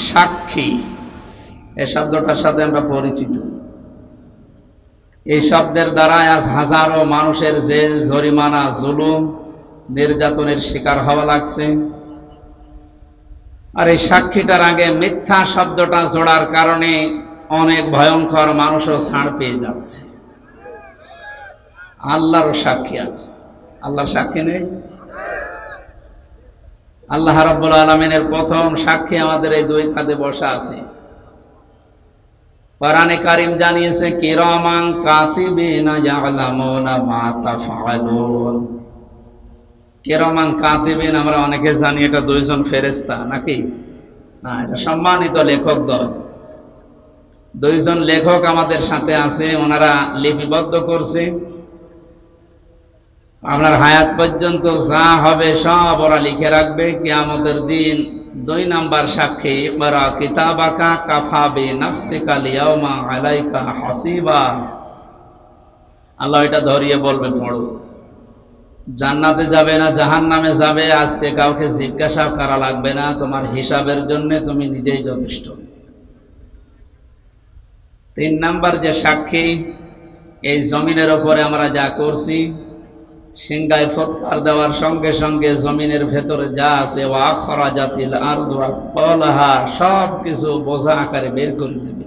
সাক্ষী এই শব্দটার সাথে আমরা পরিচিত। এই শব্দের দ্বারা আজ হাজারো মানুষের জেল, জরিমানা, জুলুম, নির্যাতনের শিকার হওয়া লাগছে। আর এই সাক্ষীটার আগে মিথ্যা শব্দটা জোড়ার কারণে অনেক ভয়ঙ্কর মানুষও ছাড় পেয়ে যাচ্ছে। আল্লাহরও সাক্ষী আছে। আল্লাহর সাক্ষী নেই? আল্লাহ রাব্বুল আলামিনের প্রথম সাক্ষী আমাদের এই দুই কাঁধে বসা আছে। কোরআনে কারীম জানিয়েছে কিরামান কাতিবিনা ইয়ালামুনা মা তাফআলুন। কিরামান কাতিবিন আমরা অনেকে জানি এটা দুইজন ফেরেশতা, নাকি না? এটা সম্মানিত লেখক দল। দুইজন লেখক আমাদের সাথে আছে, ওনারা লিপিবদ্ধ করছে। আপনার হায়াত পর্যন্ত যা হবে সব ওরা লিখে রাখবে। কিয়ামতের দিন 2 নাম্বার সাক্ষী, ইকরা কিতাবাকা কাফা বিনাফসিকা আল-ইয়াওমা আলাইকা হাসিবা। আল্লাহ এটা ধরিয়ে বলবে, পড়ো। জান্নাতে যাবে না জাহান্নামে যাবে আজকে কাউকে জিজ্ঞাসা করা লাগবে না, তোমার হিসাবের জন্য তুমি নিজেই যথেষ্ট। 3 নাম্বার যে সাক্ষী, এই জমিনের উপরে আমরা যা করছি, সিংগায় ফৎকার দেওয়ার সঙ্গে সঙ্গে জমিনের ভেতরে যা আছে ওয়া আখরাজাতিল আরদু আসফালাহা, সব কিছু বোঝা আকারে বের করে দেবে।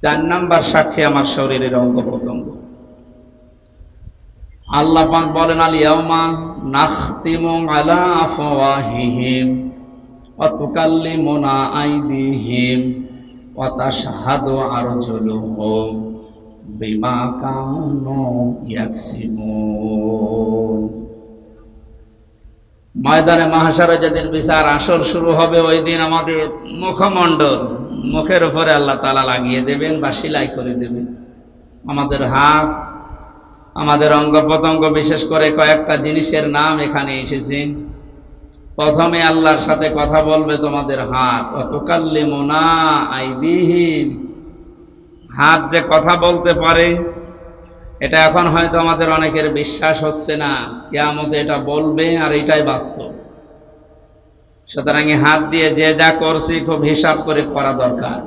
4 নাম্বার সাক্ষী আমার শরীরের অঙ্গ প্রত্যঙ্গ। আল্লাহ পাক বলেন আল ইয়াউমা নাখতিমু আলা আফওয়াহিহিম ওয়া তুকাল্লিমুনা আইদিহিম ওয়া তাশহাদু আরজুলুহুম বিমা কানু ইয়াকসিবুন। ময়দানে মাহশারে যেদিন বিচার আসর শুরু হবে, ওই দিন আমাদের মুখমণ্ডল, মুখের উপরে আল্লাহ তাআলা লাগিয়ে দেবেন বা সেলাই করে দেবেন। আমাদের হাত, আমাদের অঙ্গ প্রত্যঙ্গ, বিশেষ করে কয়েকটা জিনিসের নাম এখানে এসেছে। প্রথমে আল্লাহর সাথে কথা বলবে তোমাদের হাত, ওয়া তুকাল্লিমুনা আইদিহিম। হাত যে কথা বলতে পারে, এটা এখন হয়তো আমাদের অনেকের বিশ্বাস হচ্ছে না। কিয়ামতে এটা বলবে, আর এটাই বাস্তব। সুতরাং হাত দিয়ে যে যা করছি খুব হিসাব করে করা দরকার।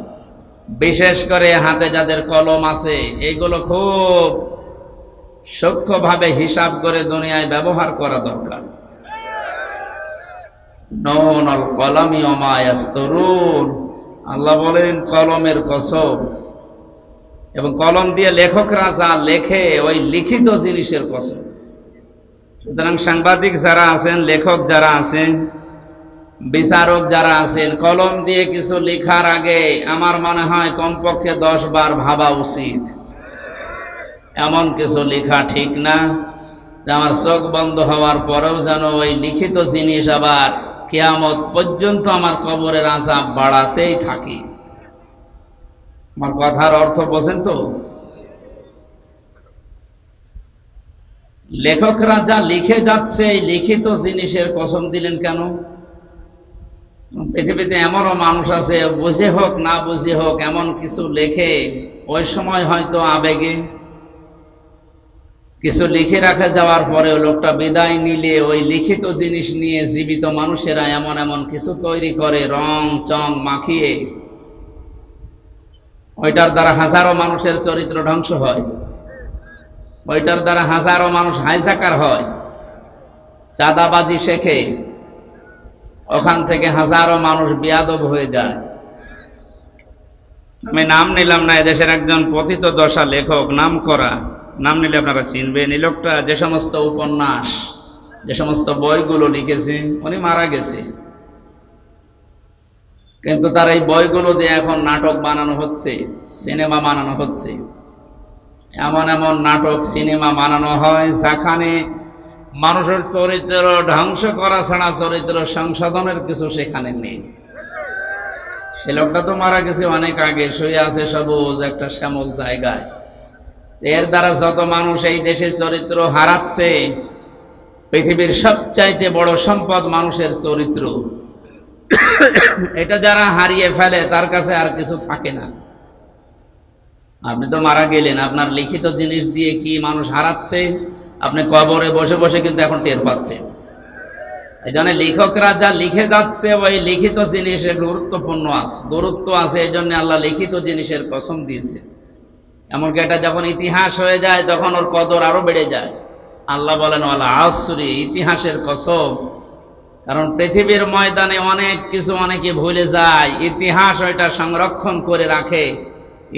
বিশেষ করে হাতে যাদের কলম আছে, এইগুলো খুব সূক্ষ্মভাবে হিসাব করে দুনিয়ায় ব্যবহার করা দরকার। নুনুল কলামি ওয়া মা ইয়াসতুরুন। আল্লাহ বলেন কলমের কসম, এবং কলম দিয়ে লেখকরা যা লেখে ওই লিখিত জিনিসের কসম। সুতরাং সাংবাদিক যারা আছেন, লেখক যারা আছেন, বিচারক যারা আছেন, কলম দিয়ে কিছু লেখার আগে আমার মনে হয় কমপক্ষে 10 বার ভাবা উচিত। এমন কিছু লেখা ঠিক না যে আমার চোখ বন্ধ হওয়ার পরেও যেন ওই লিখিত জিনিস আবার কিয়ামত পর্যন্ত আমার কবরের আযাব বাড়াতেই থাকে। আমার কথার অর্থ বোঝেন তো? লেখকরা যা লিখে যাচ্ছে, এই লিখিত জিনিসের কসম দিলেন কেন? পৃথিবীতে এমনও মানুষ আছে, বুঝে হোক না বুঝে হোক এমন কিছু লেখে, ওই সময় হয়তো আবেগে কিছু লিখে রাখা যাওয়ার পরে লোকটা বিদায় নিলে ওই লিখিত জিনিস নিয়ে জীবিত মানুষেরা এমন এমন কিছু তৈরি করে রং চং মাখিয়ে, ওইটার দ্বারা হাজারো মানুষের চরিত্র ধ্বংস হয়। ওইটার দ্বারা হাজারো মানুষ হাইজাকার হয়, চাঁদাবাজি শেখে, ওখান থেকে হাজারো মানুষ বেয়াদব হয়ে যায়। আমি নাম নিলাম না, এদেশের একজন পতিত দশা লেখক, নাম করা, নাম নিলে আপনারা চিনবেন। এই লোকটা যে সমস্ত উপন্যাস, যে সমস্ত বইগুলো লিখেছে, উনি মারা গেছে, কিন্তু তার এই বইগুলো দিয়ে এখন নাটক বানানো হচ্ছে, সিনেমা বানানো হচ্ছে। এমন এমন নাটক, সিনেমা বানানো হয় যেখানে মানুষের চরিত্র ধ্বংস করা ছাড়া চরিত্র সংশোধনের কিছু সেখানে নেই। সে লোকটা তো মারা গেছে অনেক আগে, শুয়ে আছে সবুজ একটা শ্যামল জায়গায়। এর দ্বারা যত মানুষ এই দেশের চরিত্র হারাচ্ছে, পৃথিবীর সবচাইতে বড় সম্পদ মানুষের চরিত্র। এটা যারা হারিয়ে ফেলে তার কাছে আর কিছু থাকে না। আপনি তো মারা গেলেন, আপনার লিখিত জিনিস দিয়ে কি মানুষ হারাচ্ছে আপনি কবরে বসে বসে কিন্তু এখন টের পাচ্ছেন। এই জন্য লেখকরা যা লিখে যাচ্ছে ওই লিখিত জিনিসের গুরুত্ব আছে, এই জন্য আল্লাহ লিখিত জিনিসের কসম দিয়েছে। এমনকি এটা যখন ইতিহাস হয়ে যায় তখন ওর কদর আরো বেড়ে যায়। আল্লাহ বলেন ওয়াল আসরি, ইতিহাসের কসম। কারণ পৃথিবীর ময়দানে অনেক কিছু অনেকে ভুলে যায়, ইতিহাস ওইটা সংরক্ষণ করে রাখে,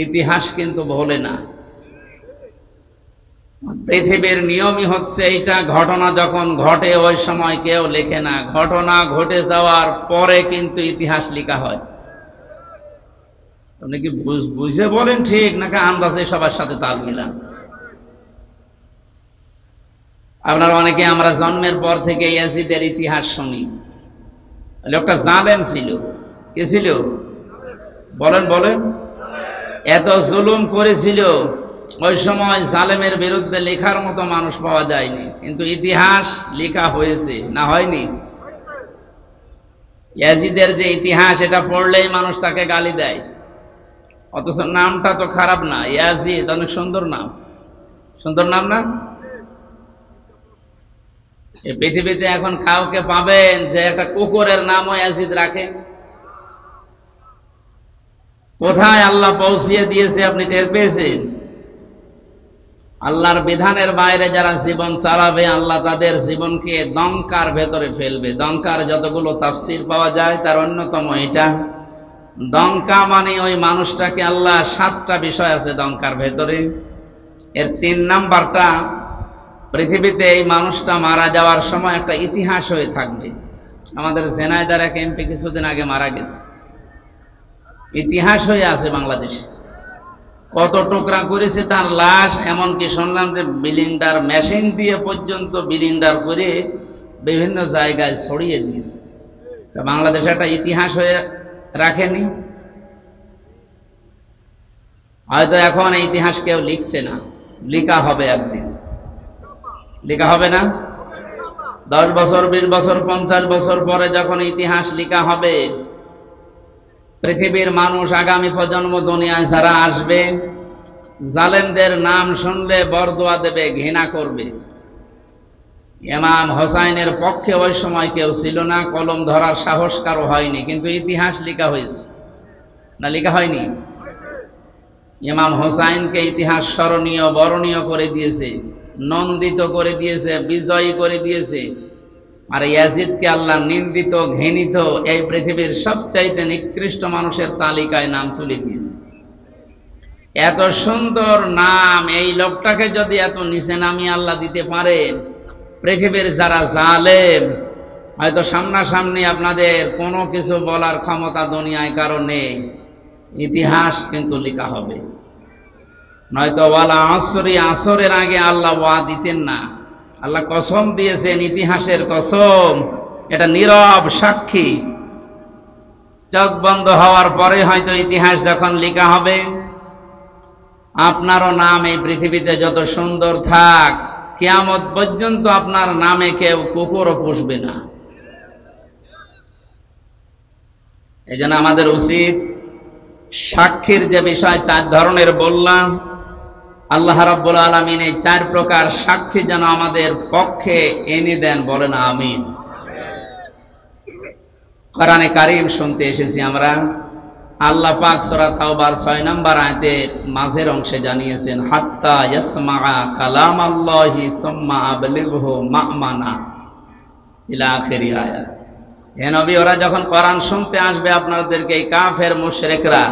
ইতিহাস কিন্তু ভোলে না। পৃথিবীর নিয়মই হচ্ছে এইটা, ঘটনা যখন ঘটে ওই সময় কেউ লেখে না, ঘটনা ঘটে যাওয়ার পরে কিন্তু ইতিহাস লেখা হয়। আপনি কি বুঝে বলেন ঠিক নাকি আন্দাজে সবার সাথে তাল মিলান? আপনার অনেকে আমরা জন্মের পর থেকে ইয়াজিদের ইতিহাস শুনি। লোকটা জালেম ছিল। কে ছিল? বলেন বলেন। এত জুলুম করেছিল, ওই সময় জালেমের বিরুদ্ধে লেখার মতো মানুষ পাওয়া যায়নি, কিন্তু ইতিহাস লেখা হয়েছে, না হয়নি? ইয়াজিদের যে ইতিহাস, এটা পড়লেই মানুষ তাকে গালি দেয়, অথচ নামটা তো খারাপ না। ইয়াজিদ অনেক সুন্দর নাম, সুন্দর নাম না? এই পৃথিবীতে এখন কাউকে পাবেন যে একটা কুকুরের নামও ইয়াজিদ রাখে? কোথায় আল্লাহ পৌঁছিয়ে দিয়েছে আপনি টের পেয়েছেন? আল্লাহর বিধানের বাইরে যারা জীবন চালাবে, আল্লাহ তাদের জীবনকে দঙ্কার ভেতরে ফেলবে। দঙ্কার যতগুলো তাফসীর পাওয়া যায় তার অন্যতম এটা। দঙ্কা মানে ওই মানুষটাকে আল্লাহ, 7টা বিষয় আছে দঙ্কার ভেতরে, এর 3 নাম্বারটা পৃথিবীতে এই মানুষটা মারা যাওয়ার সময় একটা ইতিহাস হয়ে থাকবে। আমাদের ঝিনাইদহের এক এমপি কিছুদিন আগে মারা গেছে, ইতিহাস হয়ে আছে বাংলাদেশে। কত টুকরা করেছে তার লাশ, এমনকি শুনলাম যে বিলিন্ডার মেশিন দিয়ে পর্যন্ত বিলিন্ডার করে বিভিন্ন জায়গায় ছড়িয়ে দিয়েছে। বাংলাদেশে একটা ইতিহাস হয়ে রাখেনি। হয়তো এখন এই ইতিহাস কেউ লিখছে না, লেখা হবে একদিন। লেখা হবে না? 10 বছর, 20 বছর, 50 বছর পরে যখন ইতিহাস লেখা হবে, পৃথিবীর মানুষ, আগামী প্রজন্ম, দুনিয়ায় যারা আসবে, জালেমদের নাম শুনলে বরদোয়া দেবে, ঘৃণা করবে। ইমাম হোসাইনের পক্ষে ওই সময় কেউ ছিল না, কলম ধরার সাহস কারো হয়নি, কিন্তু ইতিহাস লেখা হয়েছে, না লেখা হয়নি? ইমাম হোসাইনকে ইতিহাস স্মরণীয়, বরণীয় করে দিয়েছে, নন্দিত করে দিয়েছে, বিজয়ী করে দিয়েছে। আর ইয়াজিদকে আল্লাহ নিন্দিত, ঘৃণিত, এই পৃথিবীর সবচাইতে নিকৃষ্ট মানুষের তালিকায় নাম তুলে দিয়েছে। এত সুন্দর নাম, এই লোকটাকে যদি এত নিচে নামিয়ে আল্লাহ দিতে পারেন, পৃথিবীর যারা জালেম, হয়তো সামনাসামনি আপনাদের কোনো কিছু বলার ক্ষমতা দুনিয়ায় কারো নেই, ইতিহাস কিন্তু লেখা হবে। নয়তো ওয়ালা আসরি, আসরের আগে আল্লাহ ওয়া দিতেন না। আল্লাহ কসম দিয়েছেন, ইতিহাসের কসম, এটা নীরব সাক্ষী। চোখ বন্ধ হওয়ার পরে হয়তো ইতিহাস যখন লেখা হবে, আপনারও নাম এই পৃথিবীতে যত সুন্দর থাক, কিয়ামত পর্যন্ত আপনার নামে কেউ কুকুরও পুষবে না। এই জন্য আমাদের উচিত, সাক্ষীর যে বিষয় 4 ধরনের বললাম, আল্লাহ রাব্বুল আলামিন এই 4 প্রকার সাক্ষী যেন আমাদের পক্ষে এনে দেন, বলেন আমিন। কোরআনে কারীম শুনতে এসেছি আমরা, আল্লাহ পাক সূরা তাওবার 6 নম্বর আয়াতের মাঝের অংশে জানিয়েছেন, হাত্তা ইয়াসমাআ কালামাল্লাহি সুম্মা আবলিগহু মা'মানা, ইলা আখিরি আয়াত। হে নবী, ওরা যখন কোরআন শুনতে আসবে আপনাদেরকে, এই কাফের মুশরিকরা,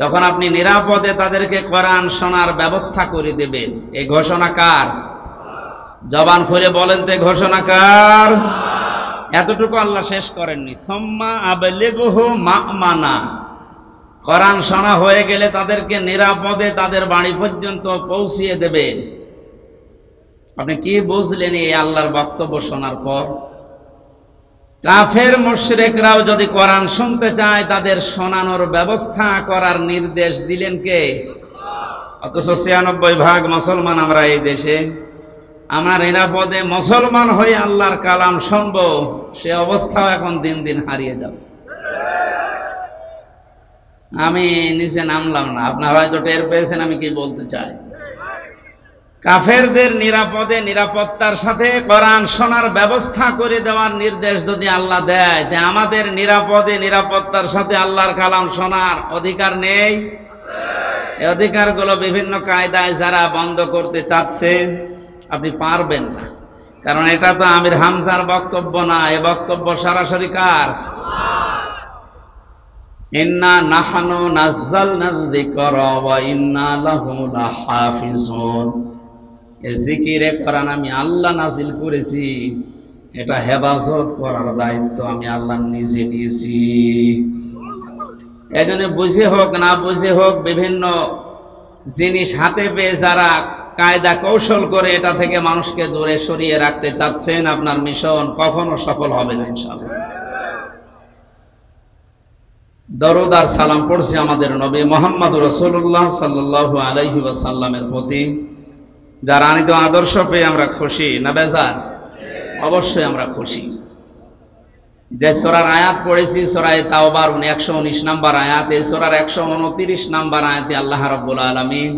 তখন আপনি নিরাপদে তাদেরকে কোরআন শোনার ব্যবস্থা করে দেবেন। এই ঘোষণা কার? জবান খুলে বলেন তো, ঘোষণা কার? এতটুকু আল্লাহ শেষ করেননি, সুম্মা আবলিগহু মা'মানা, কোরআন শোনা হয়ে গেলে তাদেরকে নিরাপদে তাদের বাড়ি পর্যন্ত পৌঁছিয়ে দেবেন। আপনি কি বুঝলেন এই আল্লাহর বক্তব্য শোনার পর? কাফের মুশরিকরাও যদি কোরআন শুনতে চায়, তাদের শোনানোর ব্যবস্থা করার নির্দেশ দিলেন কে? অথচ 96% মুসলমান আমরা এই দেশে, আমরা নিরাপদে মুসলমান হয়ে আল্লাহর কালাম শুনবো, সে অবস্থাও এখন দিন দিন হারিয়ে যাচ্ছে। আমি নিচে নামলাম না, আপনারা হয়তো টের পেয়েছেন আমি কি বলতে চাই। কাফেরদের নিরাপদে নিরাপত্তার সাথে কোরআন শোনার ব্যবস্থা করে দেওয়ার নির্দেশ যদি আল্লাহ দেয়, যে আমাদের নিরাপদে নিরাপত্তার সাথে আল্লাহর কালাম শোনার অধিকার নেই? এই অধিকারগুলো বিভিন্ন কায়দায় যারা বন্ধ করতে চাচ্ছেন, আপনি পারবেন না, কারণ এটা তো আমির হামজার বক্তব্য না, এ বক্তব্য সরাসরি কার? ইন্না নাহনু নাযালনাল যিকরা ওয়া ইন্না লাহু লাহাফিজুন। এই জিকিরে কোরআন আমি আল্লাহ নাজিল করেছি, এটা হেফাজত করার দায়িত্ব আমি আল্লাহ নিজে নিয়েছি। এই জন্য বুঝে হোক না বুঝে হোক, বিভিন্ন জিনিস হাতে পেয়ে যারা কায়দা কৌশল করে এটা থেকে মানুষকে দূরে সরিয়ে রাখতে চাচ্ছেন, আপনার মিশন কখনো সফল হবে না ইনশাআল্লাহ। দরুদ আর সালাম পড়ছি আমাদের নবী মুহাম্মদ রাসূলুল্লাহ সাল্লাল্লাহু আলাইহি ওয়াসাল্লামের প্রতি, যার আনিত আদর্শ পেয়ে আমরা খুশি না বেজার? অবশ্যই আমরা খুশি। যে সূরার আয়াত পড়েছি সূরা তাওবার 119 নম্বর আয়াত, এই সূরার 129 নম্বর আয়াতে আল্লাহ রাব্বুল আলামিন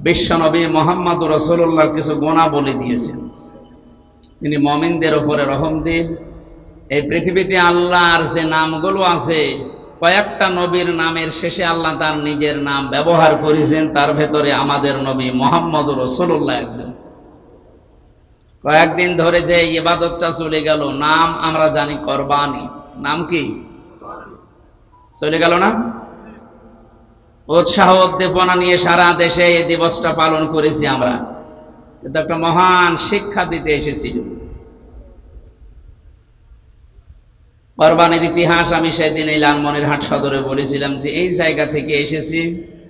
বিশ্বনবী মুহাম্মদ রাসূলুল্লাহ কিছু গুনাহ বলে দিয়েছেন। তিনি মুমিনদের উপরে রহম দিন। এই পৃথিবীতে আল্লাহর যে নামগুলো আছে, কয়েকটা নবীর নামের শেষে আল্লাহ তার নিজের নাম ব্যবহার করেছেন, তার ভেতরে আমাদের নবী মুহাম্মদ রাসূলুল্লাহ একজন। কয়েকদিন ধরে যে ইবাদতটা চলে গেল, নাম আমরা জানি কোরবানি, নাম কি চলে গেল না? উৎসাহ উদ্দীপনা নিয়ে সারা দেশে এই দিবসটা পালন করেছি আমরা, কিন্তু একটা মহান শিক্ষা দিতে এসেছিল। কোরবানির ইতিহাস আমি সেদিন এই লালমনিরহাট সদরে বলেছিলাম যে এই জায়গা থেকে এসেছি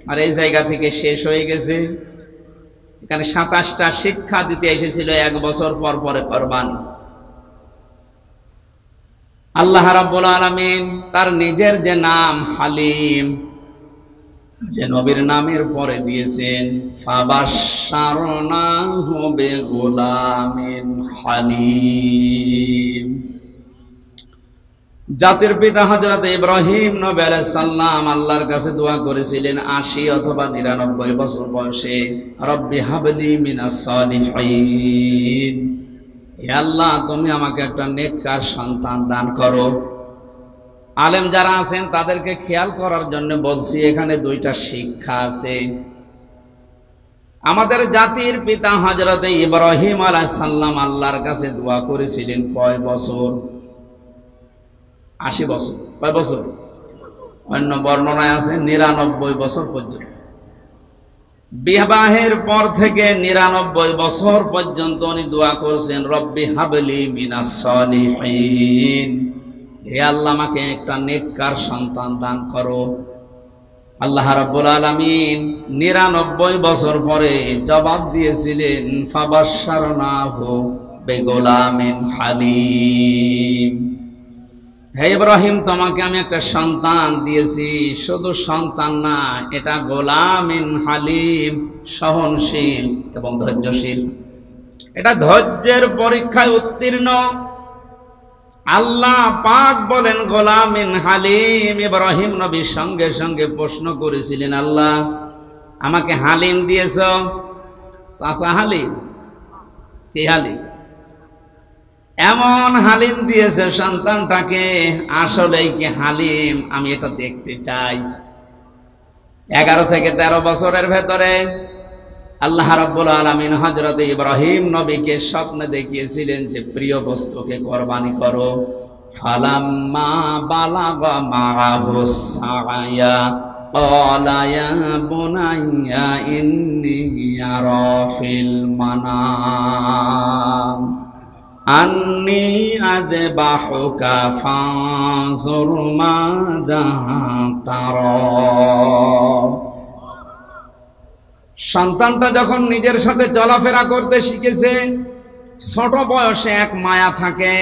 আর এই জায়গা থেকে শেষ হয়ে গেছে। এখানে 27টা শিক্ষা দিতে এসেছিল 1 বছর পর পরে কোরবানি। আল্লাহ রাব্বুল আলামিন তার নিজের যে নাম হালিম, যে নবীর নামের পরে দিয়েছেন ফাবাশশারনাহু বিগুলামিন হালিম। জাতির পিতা হযরত ইব্রাহিম নবী আলাইহিস সালাম আল্লাহর কাছে দোয়া করেছিলেন 80 অথবা 99 বছর বয়সে, রব্বি হাবলি মিনাস সালিহিন, হে আল্লাহ তুমি আমাকে একটা নেককার সন্তান দান করো। আলেম যারা আছেন তাদেরকে খেয়াল করার জন্য বলছি, এখানে 2টা শিক্ষা আছে। আমাদের জাতির পিতা হযরত ইব্রাহিম আলাইহিস সালাম আল্লাহর কাছে দোয়া করেছিলেন কয় বছর? 80 বছর। কয় বছর? অন্য বর্ণনায় আছে 99 বছর পর্যন্ত। বিবাহের পর থেকে 99 বছর পর্যন্ত উনি দোয়া করছেন রব্বি হাবলি মিনাস সালিহিন, হে আল্লাহ আমাকে একটা নেককার সন্তান দান করো। আল্লাহ রাব্বুল আলামিন 99 বছর পরে জবাব দিয়েছিলেন ফাবাশশারনাহু বিগুলামিন হালিম, হে ইব্রাহিম তোমাকে আমি একটা সন্তান দিয়েছি, শুধু সন্তান না, এটা গোলামিন হালিম, সহনশীল এবং ধৈর্যশীল। এটা ধৈর্যের পরীক্ষায় উত্তীর্ণ। আল্লাহ পাক বলেন গোলামিন হালিম। ইব্রাহিম নবী সঙ্গে সঙ্গে প্রশ্ন করেছিলেন, আল্লাহ আমাকে হালিম দিয়েছ, চাচা হালিম? কি হালিম? এমন হালিম দিয়েছে সন্তানটাকে, আসলেই কি হালিম? আমি এটা দেখতে চাই। 11 থেকে 13 বছরের ভেতরে আল্লাহ রাব্বুল আলামিন হযরত ইব্রাহিম নবীকে স্বপ্নে দেখিয়েছিলেন যে প্রিয় বস্তুকে কোরবানি করো। ফালাম্মা বালাগা মাআহু সাআয়া ক্বালা ইয়া বুনাইয়া ইন্নী আরা ফিল মানাম আন্নী আযবাহুকা ফানজুর মাযা তারা। সন্তানটা যখন নিজের সাথে চলাফেরা করতে শিখেছে, ছোট বয়সে এক মায়া থাকে।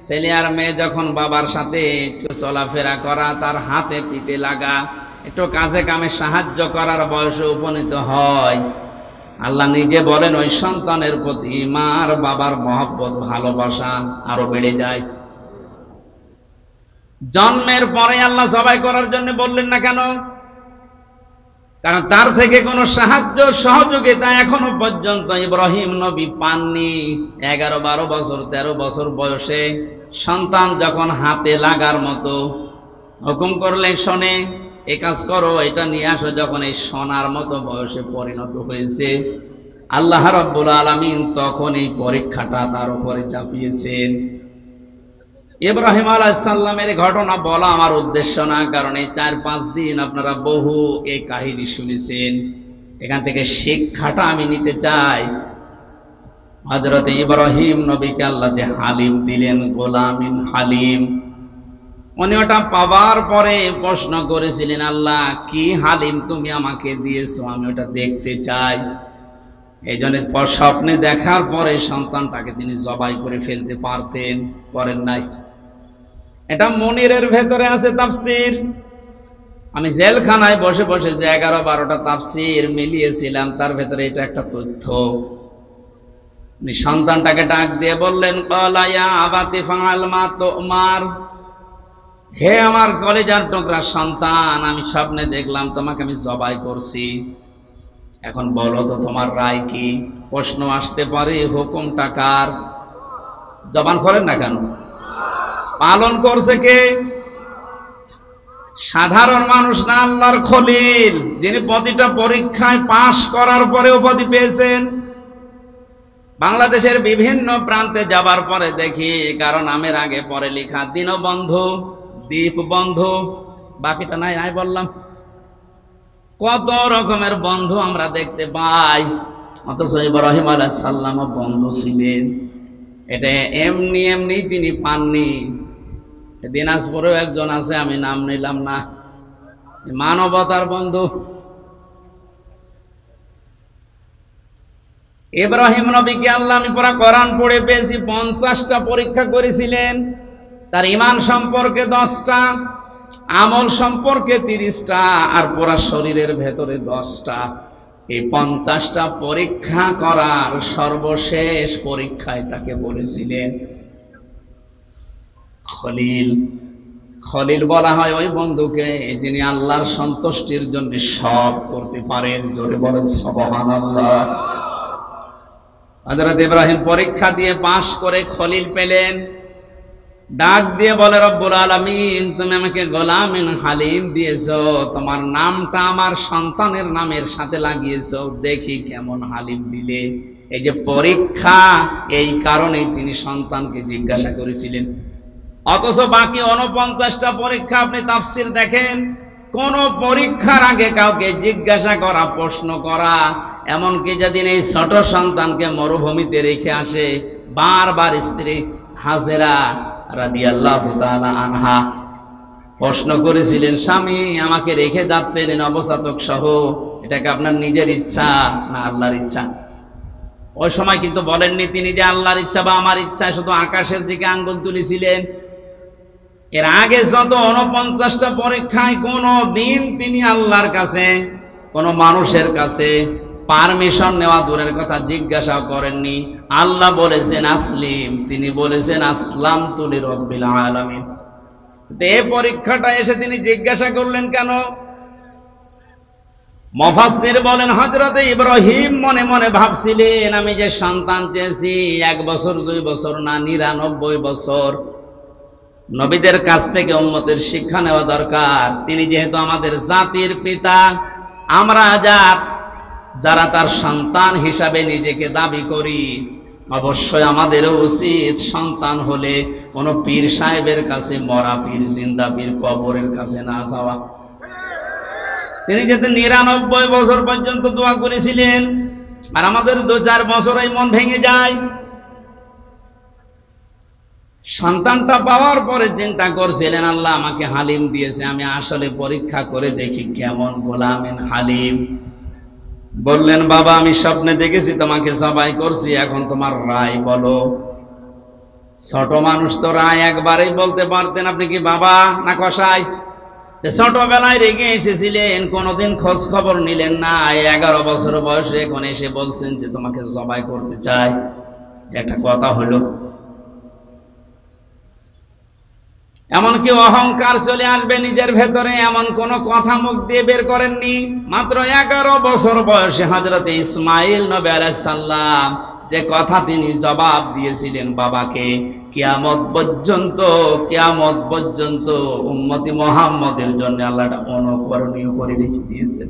ছেলে আর মেয়ে যখন বাবার সাথে একটু চলাফেরা করা, তার হাতে পিঠে লাগা, একটু কাজে কামে সাহায্য করার বয়সে উপনীত হয়, আল্লাহ নিজে বলেন ওই সন্তানের প্রতি মার বাবার মহব্বত ভালোবাসা আরো বেড়ে যায়। জন্মের পরে আল্লাহ জবাই করার জন্য বললেন না কেন? কারণ তার থেকে কোনো সাহায্য সহযোগিতা এখনো পর্যন্ত ইব্রাহিম নবী পাননি। 11-12 বছর 13 বছর বয়সে সন্তান যখন হাতে লাগার মতো, হুকুম করলে শোনে, এ কাজ করো, এটা নিয়ে আসো, যখন এই সোনার মতো বয়সে পরিণত হয়েছে, আল্লাহ রাব্বুল আলামিন তখন এই পরীক্ষাটা তার উপরে চাপিয়েছেন। ইব্রাহিম আলাইহিস সালামের ঘটনা বলা আমার উদ্দেশ্য না, কারণ এই 4-5 দিন আপনারা বহু এই কাহিনী শুনেছেন। এখান থেকে শিক্ষাটা আমি নিতে চাই। হযরত ইব্রাহিম নবীকে আল্লাহ যে হালিম দিলেন, গোলামিন হালিম, উনি ওটা পাওয়ার পরে প্রশ্ন করেছিলেন, আল্লাহ কি হালিম তুমি আমাকে দিয়েছো, আমি ওটা দেখতে চাই। এই জন্য স্বপ্নে দেখার পরে সন্তানটাকে তিনি জবাই করে ফেলতে পারতেন, করেন নাই। এটা মনিরের ভেতরে আছে তাফসীর। আমি জেলখানায় বসে বসে যে 11-12টা তাফসীর মিলিয়েছিলাম, তার ভেতরে এটা একটা তথ্য। উনি সন্তানটাকে ডাক দিয়ে বললেন, ক্বালা ইয়া আবাতি ফাআল মা তুমার, হে আমার কলিজার টুকরা সন্তান, আমি স্বপ্নে দেখলাম তোমাকে আমি জবাই করছি, এখন বলো তো তোমার রায় কি? প্রশ্ন আসতে পারে, হুকুমটা কার? জবান করেন না কেন? পালন করছে কে? সাধারণ মানুষ না, আল্লাহর খলিল, যিনি প্রতিটা পরীক্ষায় পাশ করার পরে উপাধি পেয়েছেন। বাংলাদেশের বিভিন্ন প্রান্তে যাবার পরে দেখি কারণ নামের আগে পরে লেখা দীনবন্ধু, দীপবন্ধু, বাকিটা নাই নাই বললাম। কত রকমের বন্ধু আমরা দেখতে পাই, অথচ ইব্রাহিম আলাইহিস সালাম বন্ধু ছিলেন। এটা এমনি এমনি তিনি পাননি। দিনাজপুরেও একজন আছে, আমি নাম নিলাম না, মানবতার বন্ধু। ইব্রাহিম নবীকে আল্লাহ, আমি পুরা কোরআন পড়ে পেয়েছি, 50টা পরীক্ষা করেছিলেন। তার ঈমান সম্পর্কে 10টা, আমল সম্পর্কে 30টা, আর পুরা শরীরের ভেতরে 10টা। এই 50টা পরীক্ষা করার সর্বশেষ পরীক্ষায় তাকে বলেছিলেন খলিল। খলিল বলা হয় ওই বন্ধুকে যিনি আল্লাহর সন্তুষ্টির জন্য সব করতে পারেন। জোরে বলেন সুবহানাল্লাহ। হযরত ইব্রাহিম পরীক্ষা দিয়ে পাশ করে খলিল পেলেন। ডাক দিয়ে বলে, রব্বুল আলামিন, তুমি আমাকে গোলামিন হালিম দিয়েছো, তোমার নামটা আমার সন্তানের নামের সাথে লাগিয়েছো, দেখি কেমন হালিম দিলে। এই যে পরীক্ষা, এই কারণেই তিনি সন্তানকে জিজ্ঞাসা করেছিলেন। অথচ বাকি 49টা পরীক্ষা আপনি তাফসীর দেখেন, কোন পরীক্ষার আগে কাউকে জিজ্ঞাসা করা, প্রশ্ন করা, এমনকি যেদিন এই ছোট সন্তানকে মরুভূমিতে রেখে আসে, বারবার স্ত্রী হাজেরা রাদিয়াল্লাহু তাআলা আনহা প্রশ্ন করেছিলেন, স্বামী আমাকে রেখে যাচ্ছেন নবজাতক সহ, এটাকে আপনার নিজের ইচ্ছা না আল্লাহর ইচ্ছা? ওই সময় কিন্তু বলেননি তিনি যে আল্লাহর ইচ্ছা বা আমার ইচ্ছা, শুধু আকাশের দিকে আঙ্গুল তুলেছিলেন। এর আগে যত 49টা পরীক্ষায় কোনো দিন তিনি আল্লাহর কাছে, কোনো মানুষের কাছে পারমিশন নেওয়া দূরের কথা, জিজ্ঞাসা করেননি। আল্লাহ বলেছেন আসলিম, তিনি বলেছেন আসলামতু লিরাব্বিল আলামিন। এই পরীক্ষাটা এসে তিনি জিজ্ঞাসা করলেন কেন? মুফাসসির বলেন, হযরত ইব্রাহিম মনে মনে ভাবছিলেন, আমি যে সন্তান চেয়েছি 1 বছর 2 বছর না, 99 বছর। নবীদের কাছ থেকে উম্মতের শিক্ষা নেওয়া দরকার। তিনি যেহেতু আমাদের জাতির পিতা, আমরা যারা তার সন্তান হিসাবে নিজেকে দাবি করি, অবশ্যই আমাদেরও উচিত সন্তান হলে কোনো পীর সাহেবের কাছে, মরা পীর, জিন্দা পীর, কবরের কাছে না যাওয়া। তিনি যেতে 99 বছর পর্যন্ত দোয়া করেছিলেন, আর আমাদের 2-4 বছরেই মন ভেঙে যায়। সন্তানটা পাওয়ার পরে চিন্তা করছিলেন, আল্লাহ আমাকে হালিম দিয়েছে, আমি আসলে পরীক্ষা করে দেখি কেমন গোলামিন হালিম। বললেন, বাবা আমি স্বপ্নে দেখেছি তোমাকে জবাই করছি, এখন তোমার রায় বলো। ছোট মানুষ তো রায় একবারেই বলতে পারতেন, আপনি কি বাবা না কসাই? ছোটবেলায় রেগে এসেছিলেন, কোনোদিন খোঁজ খবর নিলেন না, 11 বছর বয়সে এখন এসে বলছেন যে তোমাকে জবাই করতে চাই, একটা কথা হলো? এমনকি অহংকার চলে আসবে নিজের ভেতরে, এমন কোন কথা মুখ দিয়ে বের করেননি। মাত্র 11 বছর বয়সে হযরত ইসমাইল নবী আলাইহিস সালাম যে কথা তিনি জবাব দিয়েছিলেন বাবাকে, কিয়ামত পর্যন্ত উম্মতি মুহাম্মদের জন্য আল্লাহ এটা অনুকরণীয় করে রেখে দিয়েছেন।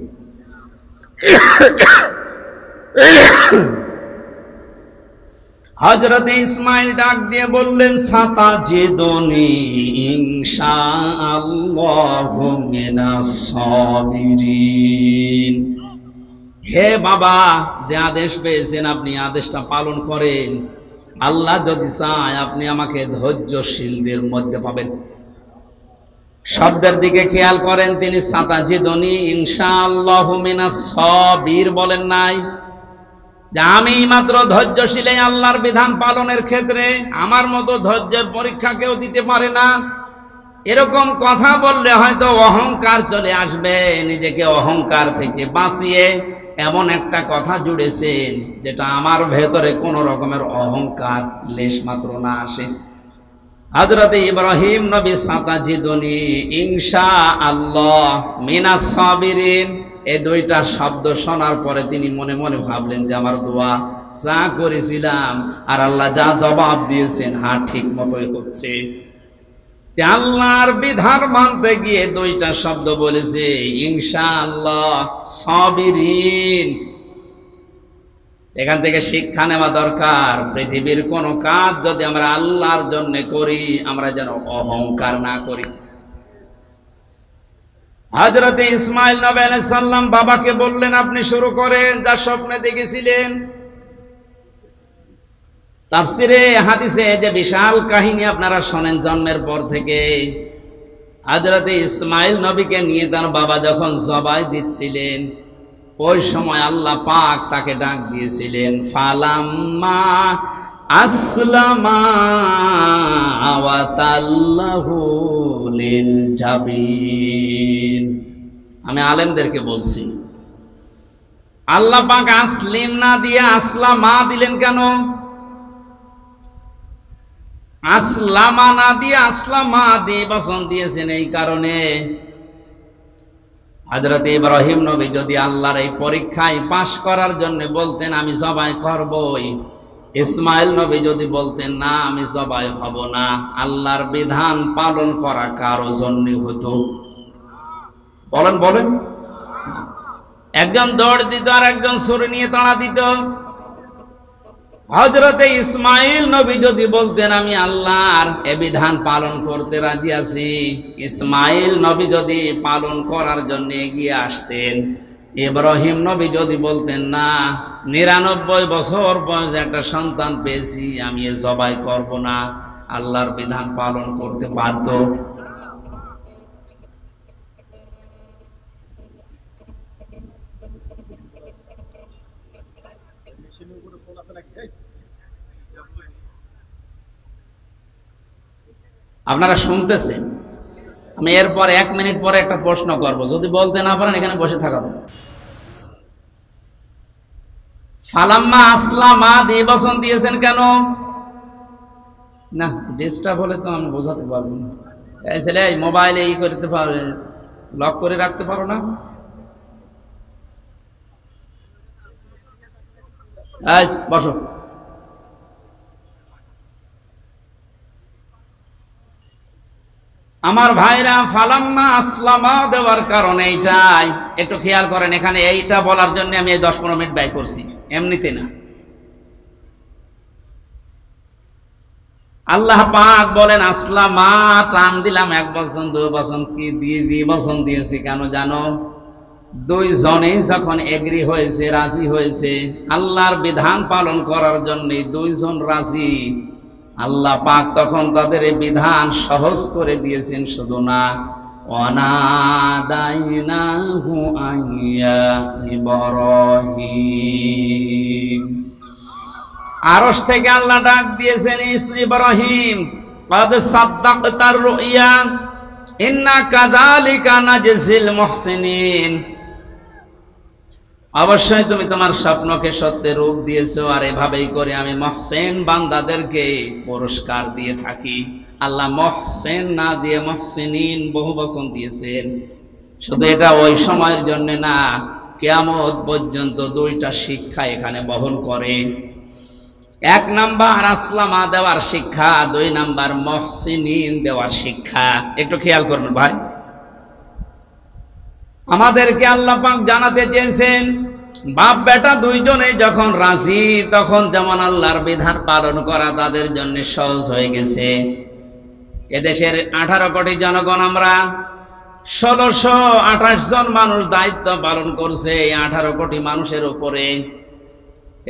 হযরত ইসমাইল ডাক দিয়ে বললেন, সাতাজিদুনি ইনশাআল্লাহু মিনাস সাবিরিন। হে বাবা, যে আদেশ পেয়েছেন আপনি আদেশটা পালন করেন। আল্লাহ যদি চায় আপনি আমাকে ধৈর্যশীলদের মধ্যে পাবেন। শব্দের দিকে খেয়াল করেন, তিনি সাতাজিদুনি ইনশাআল্লাহু মিনাস সাবির বলেন নাই যে আমি মাত্র ধৈর্যশীল আল্লাহর বিধান পালনের ক্ষেত্রে, আমার মতো ধৈর্যের পরীক্ষা কেউ দিতে পারে না। এরকম কথা বললে হয়তো অহংকার চলে আসবে। নিজেকে অহংকার থেকে বাঁচিয়ে এমন একটা কথা জুড়েছেন যেটা আমার ভেতরে কোনো রকমের অহংকার লেশ মাত্র না আসে। হযরত ইব্রাহিম নবী সাতাজিদুনি ইনশাআল্লাহ মিনাস সাবিরিন, এই দুইটা শব্দ শোনার পরে তিনি মনে মনে ভাবলেন যে আমার দোয়া যা করেছিলাম আর আল্লাহ যা জবাব দিয়েছেন, হ্যাঁ ঠিক মতোই হচ্ছে। যে আল্লাহর বিধান মানতে গিয়ে দুইটা শব্দ বলেছে, ইনশাআল্লাহ সাবিরিন। এখান থেকে শিক্ষা নেওয়া দরকার, পৃথিবীর কোন কাজ যদি আমরা আল্লাহর জন্য করি, আমরা যেন অহংকার না করি। হযরত ইসমাইল নবী আলাইহিস সালাম বাবাকে বললেন, আপনি শুরু করেন যা স্বপ্নে দেখেছিলেন। তাফসিরে হাদিসে যে বিশাল কাহিনী আপনারা শোনেন জন্মের পর থেকে, হযরত ইসমাইল নবীকে নিয়ে তার বাবা যখন জবাই দিচ্ছিলেন, ওই সময় আল্লাহ পাক তাকে ডাক দিয়েছিলেন, ফালাম্মা আসলামা ওয়া তাল্লাহু লিল জাবিন। আমি আলেমদেরকে বলছি, আল্লাহ পাক আসলিম না দিয়ে আসলামা দিলেন কেন? আসলামা না দিয়ে আসলামা দিয়ে বচন দিয়েছেন এই কারণে, হযরত ইব্রাহিম নবী যদি আল্লাহর এই পরীক্ষায় পাশ করার জন্য বলতেন আমি জবাই করবই, ইসমাইল নবী যদি বলতেন না আমি জবাই হব না, আল্লাহর বিধান পালন করা কারো জন্য হতো? বলেন বলেন। একজন দৌড় দিত আর একজন ছুরি নিয়ে তাড়া দিত। হযরত ইসমাইল নবী যদি বলতেন আমি আল্লাহর এ বিধান পালন করতে রাজি আছি, ইসমাইল নবী যদি পালন করার জন্য এগিয়ে আসতেন, ইব্রাহিম নবী যদি বলতেন না 99 বছর বয়সে একটা সন্তান পেয়েছি আমি এ জবাই করব না, আল্লাহর বিধান পালন করতে পারত? আপনারা শুনতেছেন? আমি এরপর 1 মিনিট পরে একটা প্রশ্ন করব, যদি বলতে না পারেন এখানে বসে থাকবেন। ফালাম্মা আসলামা দিয়ে বচন দিয়েছেন কেন? না ডিস্টার্ব হলে তো আমি বোঝাতে পারবো না। এই ছেলে মোবাইলে ই করতে পারবে, লক করে রাখতে পারো না? বসো। আমার ভাইরা, ফালাম্মা আসলামা দেওয়ার কারণ এইটাই, একটু খেয়াল করেন। এখানে এইটা বলার জন্য আমি এই 10-15 মিনিট ব্যয় করছি, এমনিতে না। আল্লাহ পাক বলেন আসলামা, টান দিলাম 1 বচন 2 বচন কি দিয়ে বচন দিয়েছি কেন জানো? 2 জনেই যখন এগ্রি হয়েছে, রাজি হয়েছে আল্লাহর বিধান পালন করার জন্য, 2 জন রাজি, আল্লাহ পাক তখন তাদের এই বিধান সহজ করে দিয়েছেন। শুধু না, ওয়ানাদাইনাহু আইয়া ইব্রাহিম, আরশ থেকে আল্লাহ ডাক দিয়েছেন, ইব্রাহিম ক্বাদ সাদ্দাকতার রুইয়া ইন্না কাযালিকা নাজজিল মুহসিনিন। অবশ্যই তুমি তোমার স্বপ্নকে সত্যের রূপ দিয়েছো, আর এভাবেই করে আমি মহসেন বান্দাদেরকে পুরস্কার দিয়ে থাকি। আল্লাহ মহসেন না দিয়ে মহসিনিন বহু বচন দিয়েছেন। শুধু এটা ওই সময়ের জন্য না, কিয়ামত পর্যন্ত দুইটা শিক্ষা এখানে বহন করে। এক নাম্বার আসলামা দেওয়ার শিক্ষা, দুই নাম্বার মহসিনিন দেওয়ার শিক্ষা। একটু খেয়াল করবেন ভাই, আমাদেরকে আল্লাহ পাক জানাতে চেয়েছেন বাপ বেটা দুইজনে যখন রাজি, তখন যেমন আল্লাহর বিধান পালন করা তাদের জন্য সহজ হয়ে গেছে। এদেশের 18 কোটি জনগণ, আমরা 1628 জন মানুষ দায়িত্ব পালন করছে এই 18 কোটি মানুষের উপরে।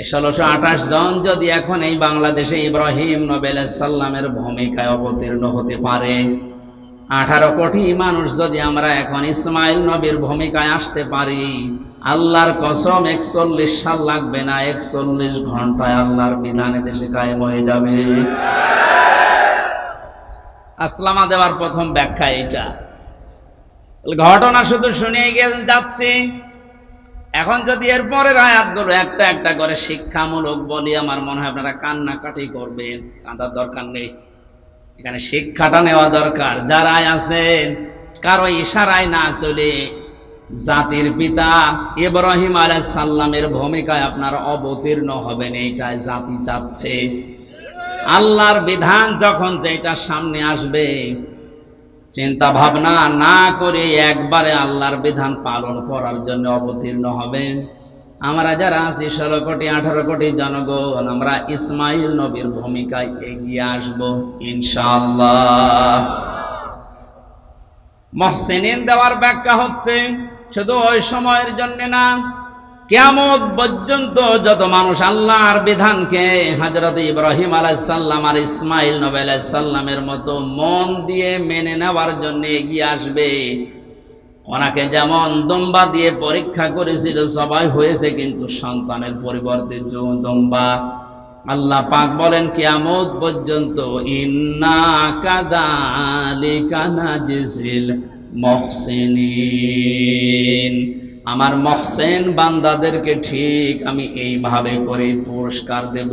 1628 জন যদি এখন এই বাংলাদেশে ইব্রাহিম নবী আলাইহিস সালামের ভূমিকায় অবতীর্ণ হতে পারে, 18 কোটি মানুষ যদি আমরা এখন ইসমাইল নবীর ভূমিকায় আসতে পারি, আল্লাহর কসম 41 সাল লাগবে না, 41 ঘন্টায় আল্লাহর বিধানে দেশে কায়েম হয়ে যাবে। আসলামা দেওয়ার প্রথম ব্যাখ্যা এটা। ঘটনা শুধু শুনিয়ে যাচ্ছি, এখন যদি এরপরের আয়াতগুলো একটা একটা করে শিক্ষামূলক বলি, আমার মনে হয় আপনারা কান্নাকাটি করবেন। কাঁদার দরকার নেই, এখানে শিক্ষাটা নেওয়া দরকার। যারাই আছেন কারো ইশারায় না চলে জাতির পিতা ইব্রাহিম আলাইহিস সালামের ভূমিকায় আপনারা অবতীর্ণ হবেন, এইটাই জাতি চাচ্ছে। আল্লাহর বিধান যখন যেটা সামনে আসবে, চিন্তা ভাবনা না করে একবারে আল্লাহর বিধান পালন করার জন্য অবতীর্ণ হবেন। আমরা যারা আছি 16 কোটি 18 কোটি জনগণ, আমরা ইসমাইল নবীর ভূমিকায় এগিয়ে আসব ইনশাআল্লাহ। মহসিনিন দেওয়ার ব্যাখ্যা হচ্ছে শুধু ওই সময়ের জন্য না, কিয়ামত পর্যন্ত যত মানুষ আল্লাহর বিধানকে হযরত ইব্রাহিম আলাইহিস সালাম আর ইসমাইল নবী আলাইহিস সালামের মতো মন দিয়ে মেনে নেওয়ার জন্য এগিয়ে আসবে। ওনাকে যেমন দুম্বা দিয়ে পরীক্ষা করেছিল, সবাই হয়েছে, কিন্তু সন্তানের পরিবর্তে দুম্বা। আল্লাহ পাক বলেন কিয়ামত পর্যন্ত ইন্না কাযালিকা নাজিল মুহসিনিন, আমার মহসেন বান্দাদেরকে ঠিক আমি এইভাবে করে পুরস্কার দেব।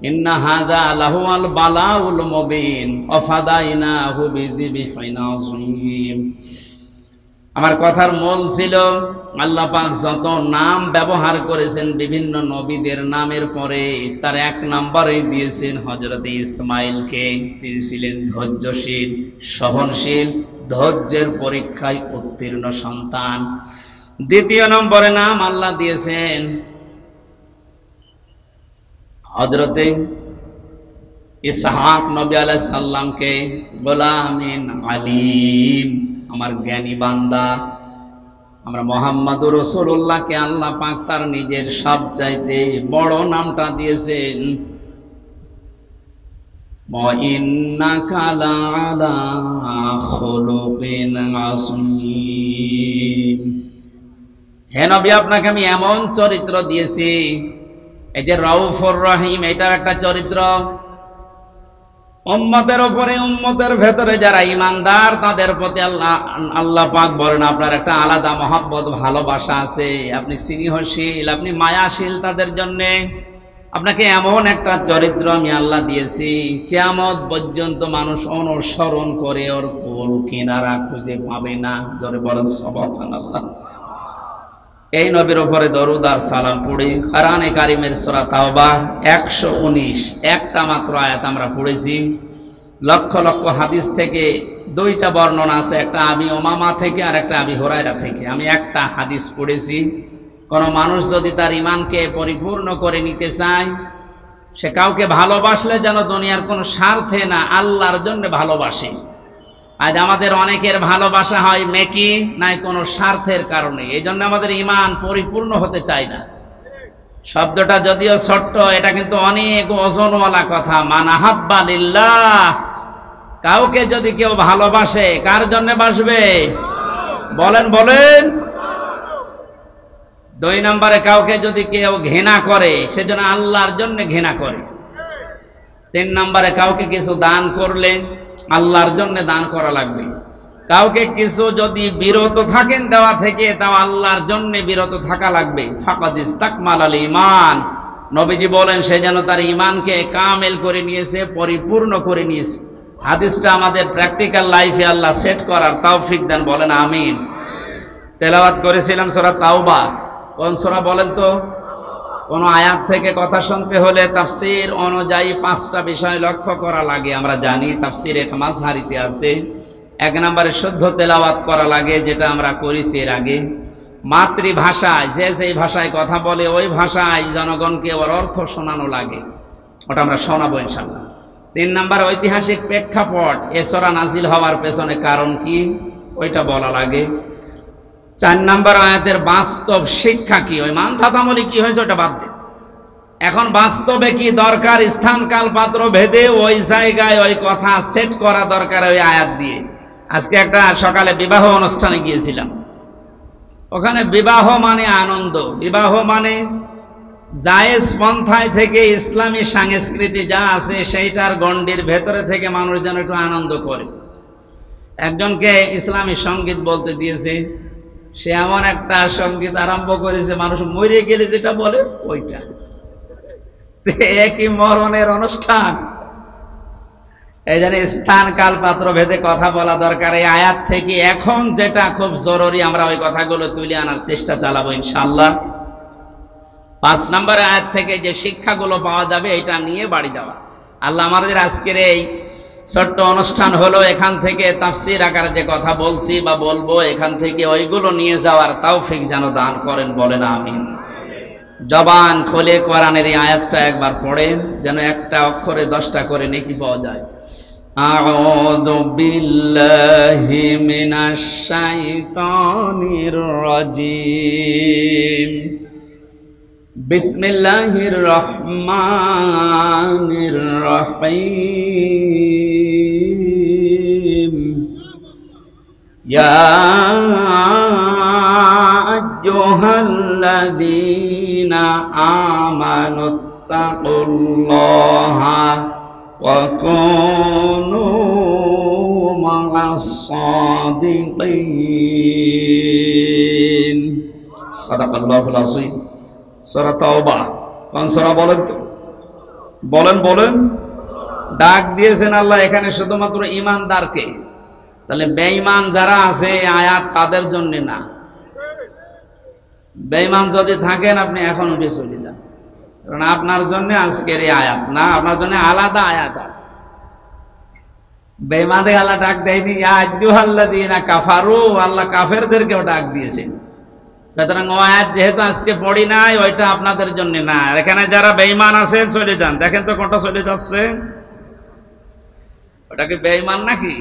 ইন্না হাযা লাহুল বালাউল মুবিন ওয়া ফাদাইনাহু বিযিবহিন আযীম। আমার কথার মূল ছিল আল্লাহ পাক যত নাম ব্যবহার করেছেন বিভিন্ন নবীদের নামের পরে, তার এক নম্বরে দিয়েছেন হযরত ইসমাইলকে। তিনি ছিলেন ধৈর্যশীল, সহনশীল, ধৈর্যের পরীক্ষায় উত্তীর্ণ সন্তান। দ্বিতীয় নম্বরে নাম আল্লাহ দিয়েছেন হযরতে ইসহাক নবী আলাইহিস সালামকে, গোলামিন আলিম, আমার জ্ঞানী বান্দা। আমরা মুহাম্মদুর রাসূলুল্লাহকে আল্লাহ পাক তার নিজের সবচাইতে বড় নামটা দিয়েছেন ওয়া ইন্নাকা লাআলা খুলুকিন আযীম। হে নবী, আপনাকে আমি এমন চরিত্র দিয়েছি, এই যে রাউফুর রহিম, এটাও একটা চরিত্র। উম্মতের উপরে, উম্মতের ভেতরে যারা ঈমানদার তাদের প্রতি আল্লাহ পাক বলেন আপনার একটা আলাদা মহব্বত, ভালোবাসা আছে। আপনি স্নেহশীল, আপনি মায়াশীল তাদের জন্য। আপনাকে এমন একটা চরিত্র আমি আল্লাহ দিয়েছি, কিয়ামত পর্যন্ত মানুষ অনুসরণ করে ওর কুল কিনারা খুঁজে পাবে না। জোরে বলেন সুবহানাল্লাহ। এই নবীর উপরে দরুদ আর সালাম পড়ি। কোরআনে কারিমের সূরা তাওবা 119 একটা মাত্র আয়াত আমরা পড়েছি। লক্ষ লক্ষ হাদিস থেকে দুইটা বর্ণনা আছে, একটা আবি উমামা থেকে আর একটা আবি হুরায়রা থেকে। আমি একটা হাদিস পড়েছি। কোন মানুষ যদি তার ঈমানকে পরিপূর্ণ করে নিতে চায়, সে কাউকে ভালোবাসলে যেন দুনিয়ার কোনো স্বার্থে না, আল্লাহর জন্য ভালোবাসে। আজ আমাদের অনেকের ভালোবাসা হয় মেকি, নাই কোনো স্বার্থের কারণে। এই জন্য আমাদের ঈমান পরিপূর্ণ হতে চায় না। শব্দটা যদিও ছোট্ট, এটা কিন্তু অনেক ওজনওয়ালা কথা। মান আহাব্বা লিল্লাহ, কাউকে যদি কেউ ভালোবাসে, কার জন্য বাসবে? বলেন বলেন। দুই নম্বরে, কাউকে যদি কেউ ঘৃণা করে, সেজন্য আল্লাহর জন্য ঘৃণা করে। তিন নম্বরে, কাউকে কিছু দান করলে আল্লাহর জন্য দান করা লাগবে। কাউকে কিছু যদি বিরত থাকেন দেওয়া থেকে, তাও আল্লাহর জন্য বিরত থাকা লাগবে। ফাকাদ ইস্তাকমালাল ঈমান, নবীজি বলেন সে যেন তার ঈমানকে কামেল করে নিয়েছে, পরিপূর্ণ করে নিয়েছে। হাদিসটা আমাদের প্র্যাকটিক্যাল লাইফে আল্লাহ সেট করার তৌফিক দেন, বলেন আমিন। তেলাওয়াত করেছিলাম সূরা তাওবা। কোন সূরা বলেন তো? কোন আয়াত থেকে কথা শুনতে হলে তাফসীর অনুযায়ী 5টা বিষয় লক্ষ্য করা লাগে। আমরা জানি তাফসীরে মাযহারিতে আছে। 1 নম্বরে শুদ্ধ তেলাওয়াত করা লাগে, যেটা আমরা করেছি এর আগে। মাতৃভাষায় যে যেই ভাষায় কথা বলে ওই ভাষায় জনগণকে ওর অর্থ শোনানো লাগে, ওটা আমরা শোনাবো ইনশাআল্লাহ। 3 নম্বর ঐতিহাসিক প্রেক্ষাপট, এ সূরা নাজিল হওয়ার পেছনে কারণ কি, ওইটা বলা লাগে। 4 নম্বর আয়াতের বাস্তব শিক্ষা কি, ওই মানধাতামলি কি হয়েছে ওটা বাদ দিন। এখন বাস্তবে কি দরকার, স্থান কাল পাত্র ভেদে ওই জায়গায় ওই কথা সেট করা দরকার ওই আয়াত দিয়ে। আজকে একটা সকালে বিবাহ অনুষ্ঠানে গিয়েছিলাম। ওখানে বিবাহ মানে আনন্দ, বিবাহ মানে জায়েজ পন্থায় থেকে ইসলামী সংস্কৃতি যা আছে সেইটার গণ্ডির ভেতরে থেকে মানুষ যেন একটু আনন্দ করে। একজনকে ইসলামী সঙ্গীত বলতে দিয়েছে, সে এমন একটা সঙ্গীত আরম্ভ করেছে মানুষ মরে গেলে যেটা বলে ওইটা। একই মরণের অনুষ্ঠান। এই জন্য স্থান কাল পাত্র ভেদে কথা বলা দরকার। এই আয়াত থেকে এখন যেটা খুব জরুরি আমরা ওই কথাগুলো তুলে আনার চেষ্টা চালাবো ইনশাআল্লাহ। 5 নম্বর আয়াত থেকে যে শিক্ষাগুলো পাওয়া যাবে এটা নিয়ে বাড়ি যাওয়া। আল্লাহ আমাদের আজকের এই ছোট্ট অনুষ্ঠান হলো, এখান থেকে তাফসীর আকারে যে কথা বলছি বা বলবো এখান থেকে ওইগুলো নিয়ে যাওয়ার তৌফিক যেন দান করেন, বলেন আমিন। জবান খুলে কোরআনের এই আয়াতটা একবার পড়েন, যেন একটা অক্ষরে 10টা করে নেকি পাওয়া যায়। আউযু বিল্লাহি মিনাশ শাইতানির রাজিম। বিসমিল্লাহির রহমানির রহিম। ইয়া আইয়ুহাল্লাযীনা আমানুত্তাকুল্লাহা ওয়া কুনু মা'আস সাদিকিন। সাদাকাল্লাহুল আযীম। সূরা তাওবা। কোন সূরা বলেন তো? বলেন। ডাক দিয়েছেন আল্লাহ এখানে শুধুমাত্র ঈমানদারকে। তাহলে বেঈমান যারা আছে আয়াত তাদের জন্য না। বেঈমান যদি থাকেন আপনি এখন উঠে চলে যান, কারণ আপনার জন্য আজকের এই আয়াত না, আপনার জন্য আলাদা আয়াত আছে। বেঈমানদের আল্লাহ ডাক দেয়নি, ইয়া আইয়ুহাল্লাযীনা কাফারু, আল্লাহ কাফেরদেরকেও ডাক দিয়েছেন। সুতরাং ও আয়াত যেহেতু আজকে পড়ি নাই, ওইটা আপনাদের জন্য না। এখানে যারা বেঈমান আছেন চলে যান। দেখেন তো কোনটা চলে যাচ্ছে, ওটা কি বেঈমান নাকি?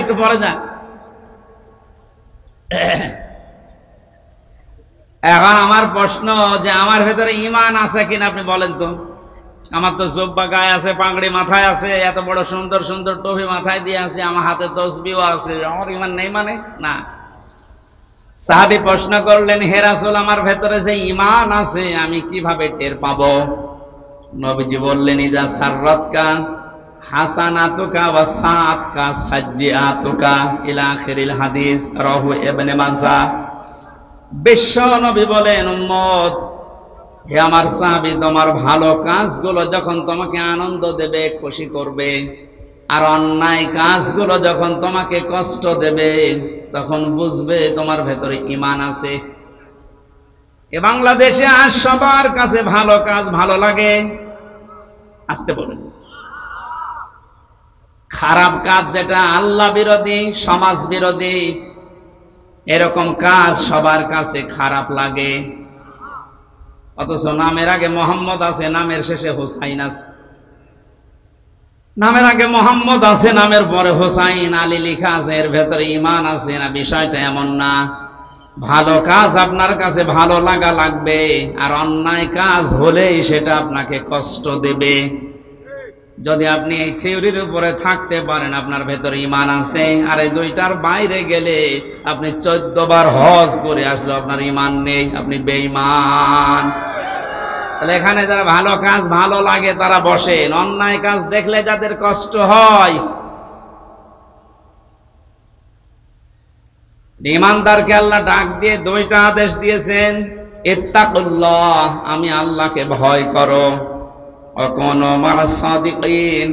একটু পরে যান। এখন আমার প্রশ্ন যে আমার ভেতরে ঈমান আছে কিনা আপনি বলেন তো। আমার তো জুব্বা গায়ে আছে, পাগড়ি মাথায় আছে, এত বড় সুন্দর সুন্দর টুপি মাথায় দিয়ে আছে, আমার হাতে তসবিহও আছে, আমার ঈমান নেই মানে? না। সাহাবী প্রশ্ন করলেন, হে রাসূল আমার ভেতরে যে ঈমান আছে আমি কিভাবে টের পাবো? নবীজি বললেন, ইজা সাররাতকা হাসানাতুকা ওয়া সাআতকা সাজ্জিআতুকা ইলা আখিরিল হাদিস, রাহু ইবনে মাজাহ। বিশ্ব নবী বলেন, উম্মত হে আমার সাহাবী, তোমার ভালো কাজগুলো যখন তোমাকে আনন্দ দেবে, খুশি করবে, আর অন্যায় কাজগুলো যখন তোমাকে কষ্ট দেবে, তখন বুঝবে তোমার ভেতরে ঈমান আছে। এ বাংলাদেশে আজ সবার কাছে ভালো কাজ ভালো লাগে, আসতে বলেন। খারাপ কাজ যেটা আল্লাহ বিরোধী, সমাজ বিরোধী, এরকম কাজ সবার কাছে খারাপ লাগে। অথচ নামের আগে মোহাম্মদ আছে, নামের শেষে হোসাইন আছে। নামের আগে মোহাম্মদ আছে, নামের পরে হোসাইন আলী লেখা আছে, এর ভেতরে ঈমান আছে না? বিষয়টা এমন না। ভালো কাজ আপনার কাছে ভালো লাগা লাগবে, আর অন্যায় কাজ হলেই সেটা আপনাকে কষ্ট দেবে। যদি আপনি এই থিওরির উপরে থাকতে পারেন আপনার ভেতরে ঈমান আছে, আর এই দুইটার বাইরে গেলে আপনি 14 বার হজ করে আসলো আপনার ঈমান নেই, আপনি বেঈমান। তাহলে এখানে যারা ভালো কাজ ভালো লাগে তারা বসেন, অন্যায় কাজ দেখলে যাদের কষ্ট হয় ঈমানদারকে আল্লাহ ডাক দিয়ে দুইটা আদেশ দিয়েছেন, ইত্তাকুল্লাহ, আমি আল্লাহকে ভয় করো, ওয়া কুনু মা'আস সাদিকিন,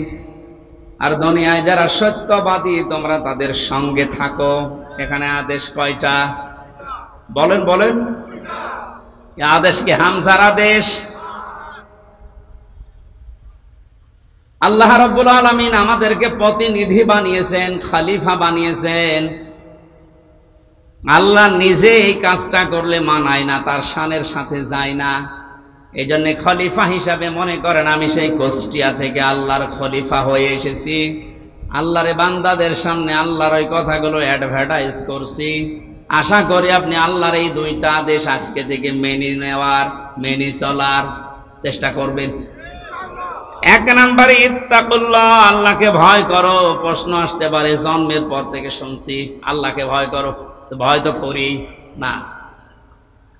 আর দুনিয়ায় যারা সত্যবাদী তোমরা তাদের সঙ্গে থাকো। এখানে আদেশ কয়টা বলেন বলেন? এই আদেশ কি হামজার আদেশ? আল্লাহ রাব্বুল আলামিন আমাদেরকে প্রতিনিধি বানিয়েছেন, খলিফা বানিয়েছেন। আল্লাহ নিজে এই কাজটা করলে মানায় না, তার শানের সাথে যায় না। এই জন্য খলিফা হিসাবে মনে করেন আমি সেই কুষ্টিয়া থেকে আল্লাহর খলিফা হয়ে এসেছি, আল্লাহর বান্দাদের সামনে আল্লাহর ওই কথাগুলো অ্যাডভার্টাইজ করছি। আশা করি আপনি আল্লাহর এই দুইটা আদেশ আজকে থেকে মেনে নেওয়ার, মেনে চলার চেষ্টা করবেন। এক নম্বরে ইত্তাকুল্লাহ, আল্লাহকে ভয় করো। প্রশ্ন আসতে পারে, জন্মের পর থেকে শুনছি আল্লাহকে ভয় করো, ভয় তো করি না।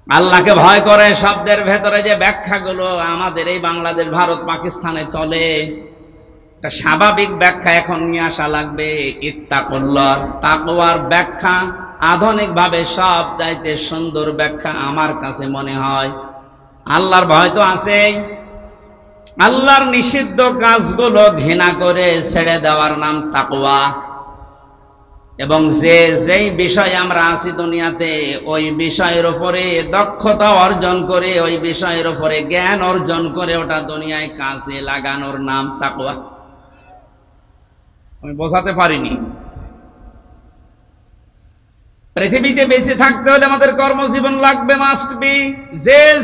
আল্লাহকে ভয় করে শব্দের ভেতরে যে ব্যাখ্যাগুলো আমাদের এই বাংলাদেশ, ভারত, পাকিস্তানে চলে, একটা স্বাভাবিক ব্যাখ্যা এখন নিয়ে আসা লাগবে। ইত্তাকুল্লাহ, তাকওয়ার ব্যাখ্যা আধুনিকভাবে সব চাইতে সুন্দর ব্যাখ্যা আমার কাছে মনে হয়। আল্লাহর ভয় তো আছেই, আল্লাহর নিষিদ্ধ কাজগুলো ঘৃণা করে ছেড়ে দেওয়ার নাম তাকওয়া। এবং যেই বিষয়ে আমরা আছি দুনিয়াতে, ওই বিষয়ের উপরে দক্ষতা অর্জন করে, ওই বিষয়ের উপরে জ্ঞান অর্জন করে ওটা দুনিয়ায় কাজে লাগানোর নাম তাকওয়া। আমি বোঝাতে পারিনি। পৃথিবীতে বেঁচে থাকতে হলে আমাদের কর্মজীবন লাগবে, মাস্ট বি।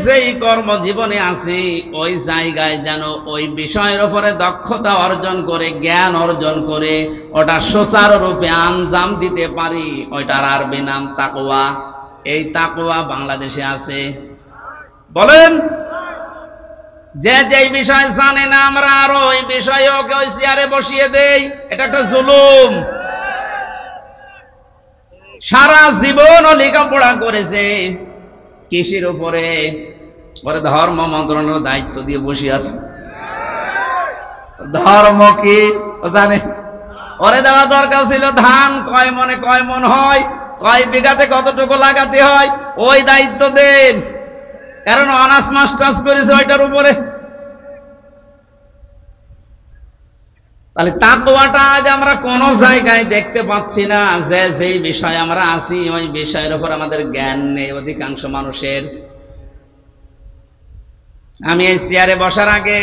যেই কর্মজীবনে আছি ওই জায়গায় যেন ওই বিষয়ের উপরে দক্ষতা অর্জন করে, জ্ঞান অর্জন করে ওটা সুচারুরূপে আঞ্জাম দিতে পারি, ওইটার আরবি নাম তাকওয়া। এই তাকওয়া বাংলাদেশে আছে? বলেন। যেই বিষয় জানে না আমরা আরো ওই বিষয়ে ওকে ওই চেয়ারে বসিয়ে দেই, এটা একটা জুলুম। সারা জীবন লেখাপড়া করেছে কৃষির উপরে, ওরে ধর্ম মন্ত্রণালয়ের দায়িত্ব দিয়ে বসে আছে। ধর্ম কি জানে? ওরে দেওয়া দরকার ছিল ধান কয় মনে কয় মন হয়, কয় বিঘাতে কতটুকু লাগাতে হয়, ওই দায়িত্ব দেন। কারণ অনার্স মাস্টার্স করেছে ওইটার উপরে। তাহলে তাকওয়াটা আজ আমরা কোন জায়গায় দেখতে পাচ্ছি না। যেই বিষয়ে আমরা আছি ওই বিষয়ের উপর আমাদের জ্ঞান নেই অধিকাংশ মানুষের। আমি এই চেয়ারে বসার আগে,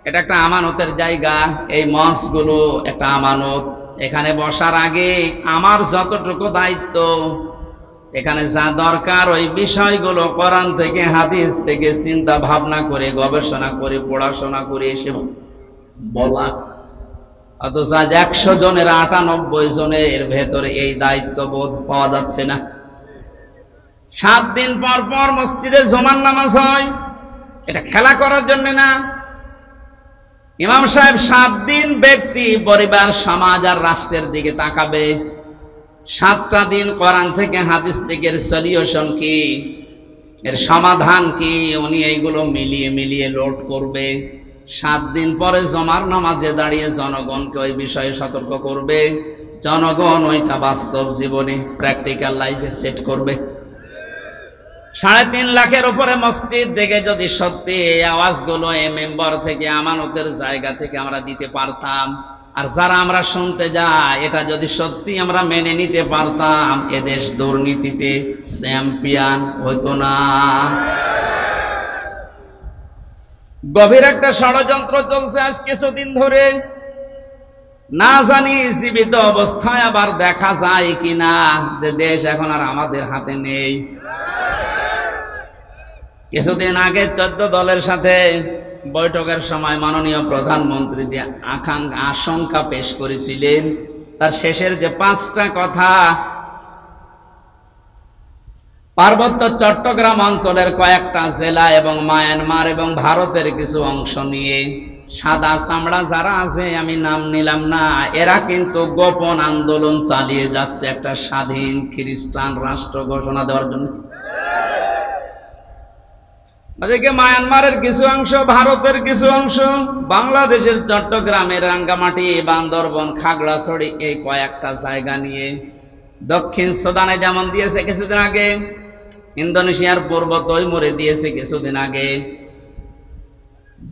এটা একটা আমানতের জায়গা, এই মঞ্চগুলো একটা আমানত। এখানে বসার আগে আমার যতটুকু দায়িত্ব, এখানে যা দরকার ওই বিষয়গুলো কোরআন থেকে, হাদিস থেকে চিন্তা ভাবনা করে, গবেষণা করে, পড়াশোনা করে এসে বলা। অথচ আজ 100 জনের 98 জনের ভেতরে এই দায়িত্ববোধ পাওয়া যাচ্ছে না। 7 দিন পর পর মসজিদে জুমার নামাজ হয়, এটা খেলা করার জন্য না। ইমাম সাহেব 7 দিন ব্যক্তি, পরিবার, সমাজ আর রাষ্ট্রের দিকে তাকাবে। 7টা দিন কোরআন থেকে, হাদিস থেকে এর সলিউশন কি, এর সমাধান কি, উনি এইগুলো মিলিয়ে মিলিয়ে লোড করবে। 7 দিন পরে জমার নামাজে দাঁড়িয়ে জনগণকে ওই বিষয়ে সতর্ক করবে। জনগণ ওইটা বাস্তব জীবনে, প্র্যাকটিক্যাল লাইফে সেট করবে। 3.5 লাখের উপরে মসজিদ থেকে যদি সত্যি এই আওয়াজগুলো এই মেম্বার থেকে, আমানতের জায়গা থেকে আমরা দিতে পারতাম, আর যারা আমরা শুনতে যাই এটা যদি সত্যি আমরা মেনে নিতে পারতাম, এদেশ দুর্নীতিতে চ্যাম্পিয়ন হতো না। গভীর একটা ষড়যন্ত্র চলছে আজ কিছুদিন ধরে, না জানি জীবিত অবস্থায় আবার দেখা যায় কিনা যে দেশ এখন আর আমাদের হাতে নেই। কিছুদিন আগে 14 দলের সাথে বৈঠকের সময় মাননীয় প্রধানমন্ত্রী যে আশঙ্কা পেশ করেছিলেন, তার শেষের যে 5টা কথা, পার্বত্য চট্টগ্রাম অঞ্চলের কয়েকটা জেলা এবং মায়ানমার এবং ভারতের কিছু অংশ নিয়ে সাদা চামড়া যারা আছে, আমি নাম নিলাম না, এরা কিন্তু গোপন আন্দোলন চালিয়ে যাচ্ছে একটা স্বাধীন খ্রিস্টান রাষ্ট্র ঘোষণা দেওয়ার জন্য। ওদিকে মায়ানমারের কিছু অংশ, ভারতের কিছু অংশ, বাংলাদেশের চট্টগ্রামের রাঙ্গামাটি, বান্দরবন, খাগড়াছড়ি, এই কয়েকটা জায়গা নিয়ে দক্ষিণ সুদানে যেমন দিয়েছে কিছুদিন আগে, ইন্দোনেশিয়ার পূর্ব তৈমুরে দিয়েছে কিছুদিন আগে।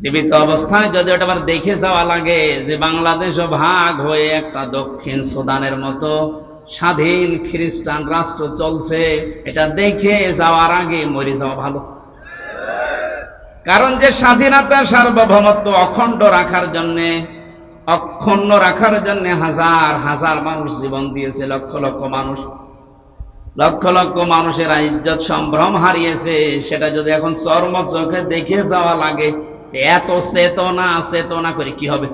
জীবিত অবস্থায় যদি ওটা আবার দেখে যাওয়া লাগে যে বাংলাদেশও ভাগ হয়ে একটা দক্ষিণ সুদানের মতো স্বাধীন খ্রিস্টান রাষ্ট্র চলছে, এটা দেখে যাওয়ার আগে মরে যাওয়া ভালো। কারণ যে স্বাধীনতা সার্বভৌমত্ব অখণ্ড রাখার জন্যে, অক্ষুণ্ণ রাখার জন্য হাজার হাজার মানুষ জীবন দিয়েছে, লক্ষ লক্ষ মানুষ, লক্ষ লক্ষ মানুষের ইজ্জত সম্ভ্রম হারিয়েছে, সেটা যদি এখন চর্ম চোখে দেখে যাওয়া লাগে, এত চেতনা করে কি হবে?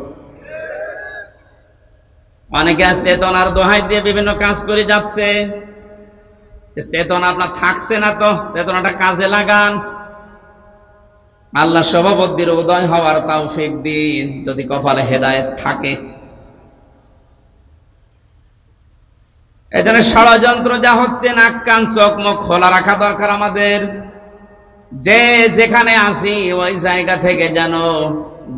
অনেকে চেতনার দোহাই দিয়ে বিভিন্ন কাজ করে যাচ্ছে। চেতনা আপনার থাকছে না, তো চেতনাটা কাজে লাগান। আল্লাহ সভাপতির উদয় হওয়ার তৌফিক দিন যদি কপালে হেদায়েত থাকে। এজন্য ষড়যন্ত্র যা হচ্ছে, নাক কান চোখ মুখ খোলা রাখা দরকার আমাদের। যে যেখানে আসি ওই জায়গা থেকে যেন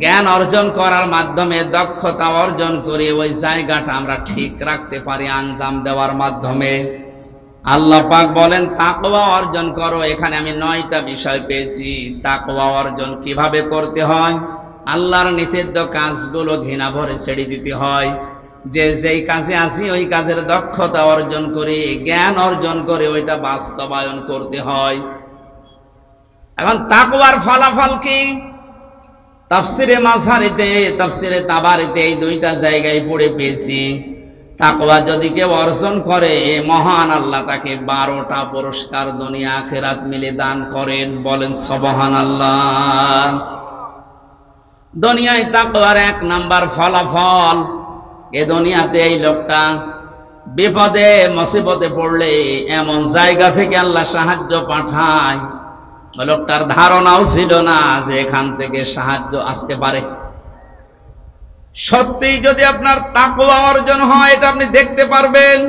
জ্ঞান অর্জন করার মাধ্যমে, দক্ষতা অর্জন করে ওই জায়গাটা আমরা ঠিক রাখতে পারি আঞ্জাম দেওয়ার মাধ্যমে। আল্লাহ পাক বলেন তাকওয়া অর্জন করো। এখানে আমি 9টা বিষয় পেয়েছি। তাকওয়া অর্জন কিভাবে করতে হয়? আল্লাহর নিষিদ্ধ কাজগুলো ঘৃণা ভরে ছেড়ে দিতে হয়। যে যেই কাজে আসি ওই কাজের দক্ষতা অর্জন করে, জ্ঞান অর্জন করে ওইটা বাস্তবায়ন করতে হয়। এখন তাকওয়ার ফলাফল কি? তাফসিরে মাঝারিতে, তাফসিরে তাবারিতে এই 2টা জায়গায় পড়ে পেয়েছি। তাকওয়া যদি কেউ অর্জন করে, মহান আল্লাহ তাকে 12টা পুরস্কার দুনিয়া আখিরাত মিলে দান করেন। বলেন সুবহানাল্লাহ। দুনিয়ায় তাকওয়ার 1 নাম্বার ফলাফল, এ দুনিয়াতে এই লোকটা বিপদে মুসিবতে পড়লে এমন জায়গা থেকে আল্লাহ সাহায্য পাঠায়, লোকটার ধারণাও ছিল না যে এখান থেকে সাহায্য আসতে পারে। সত্যি যদি আপনার তাকওয়া অর্জন হয়, এটা আপনি দেখতে পারবেন।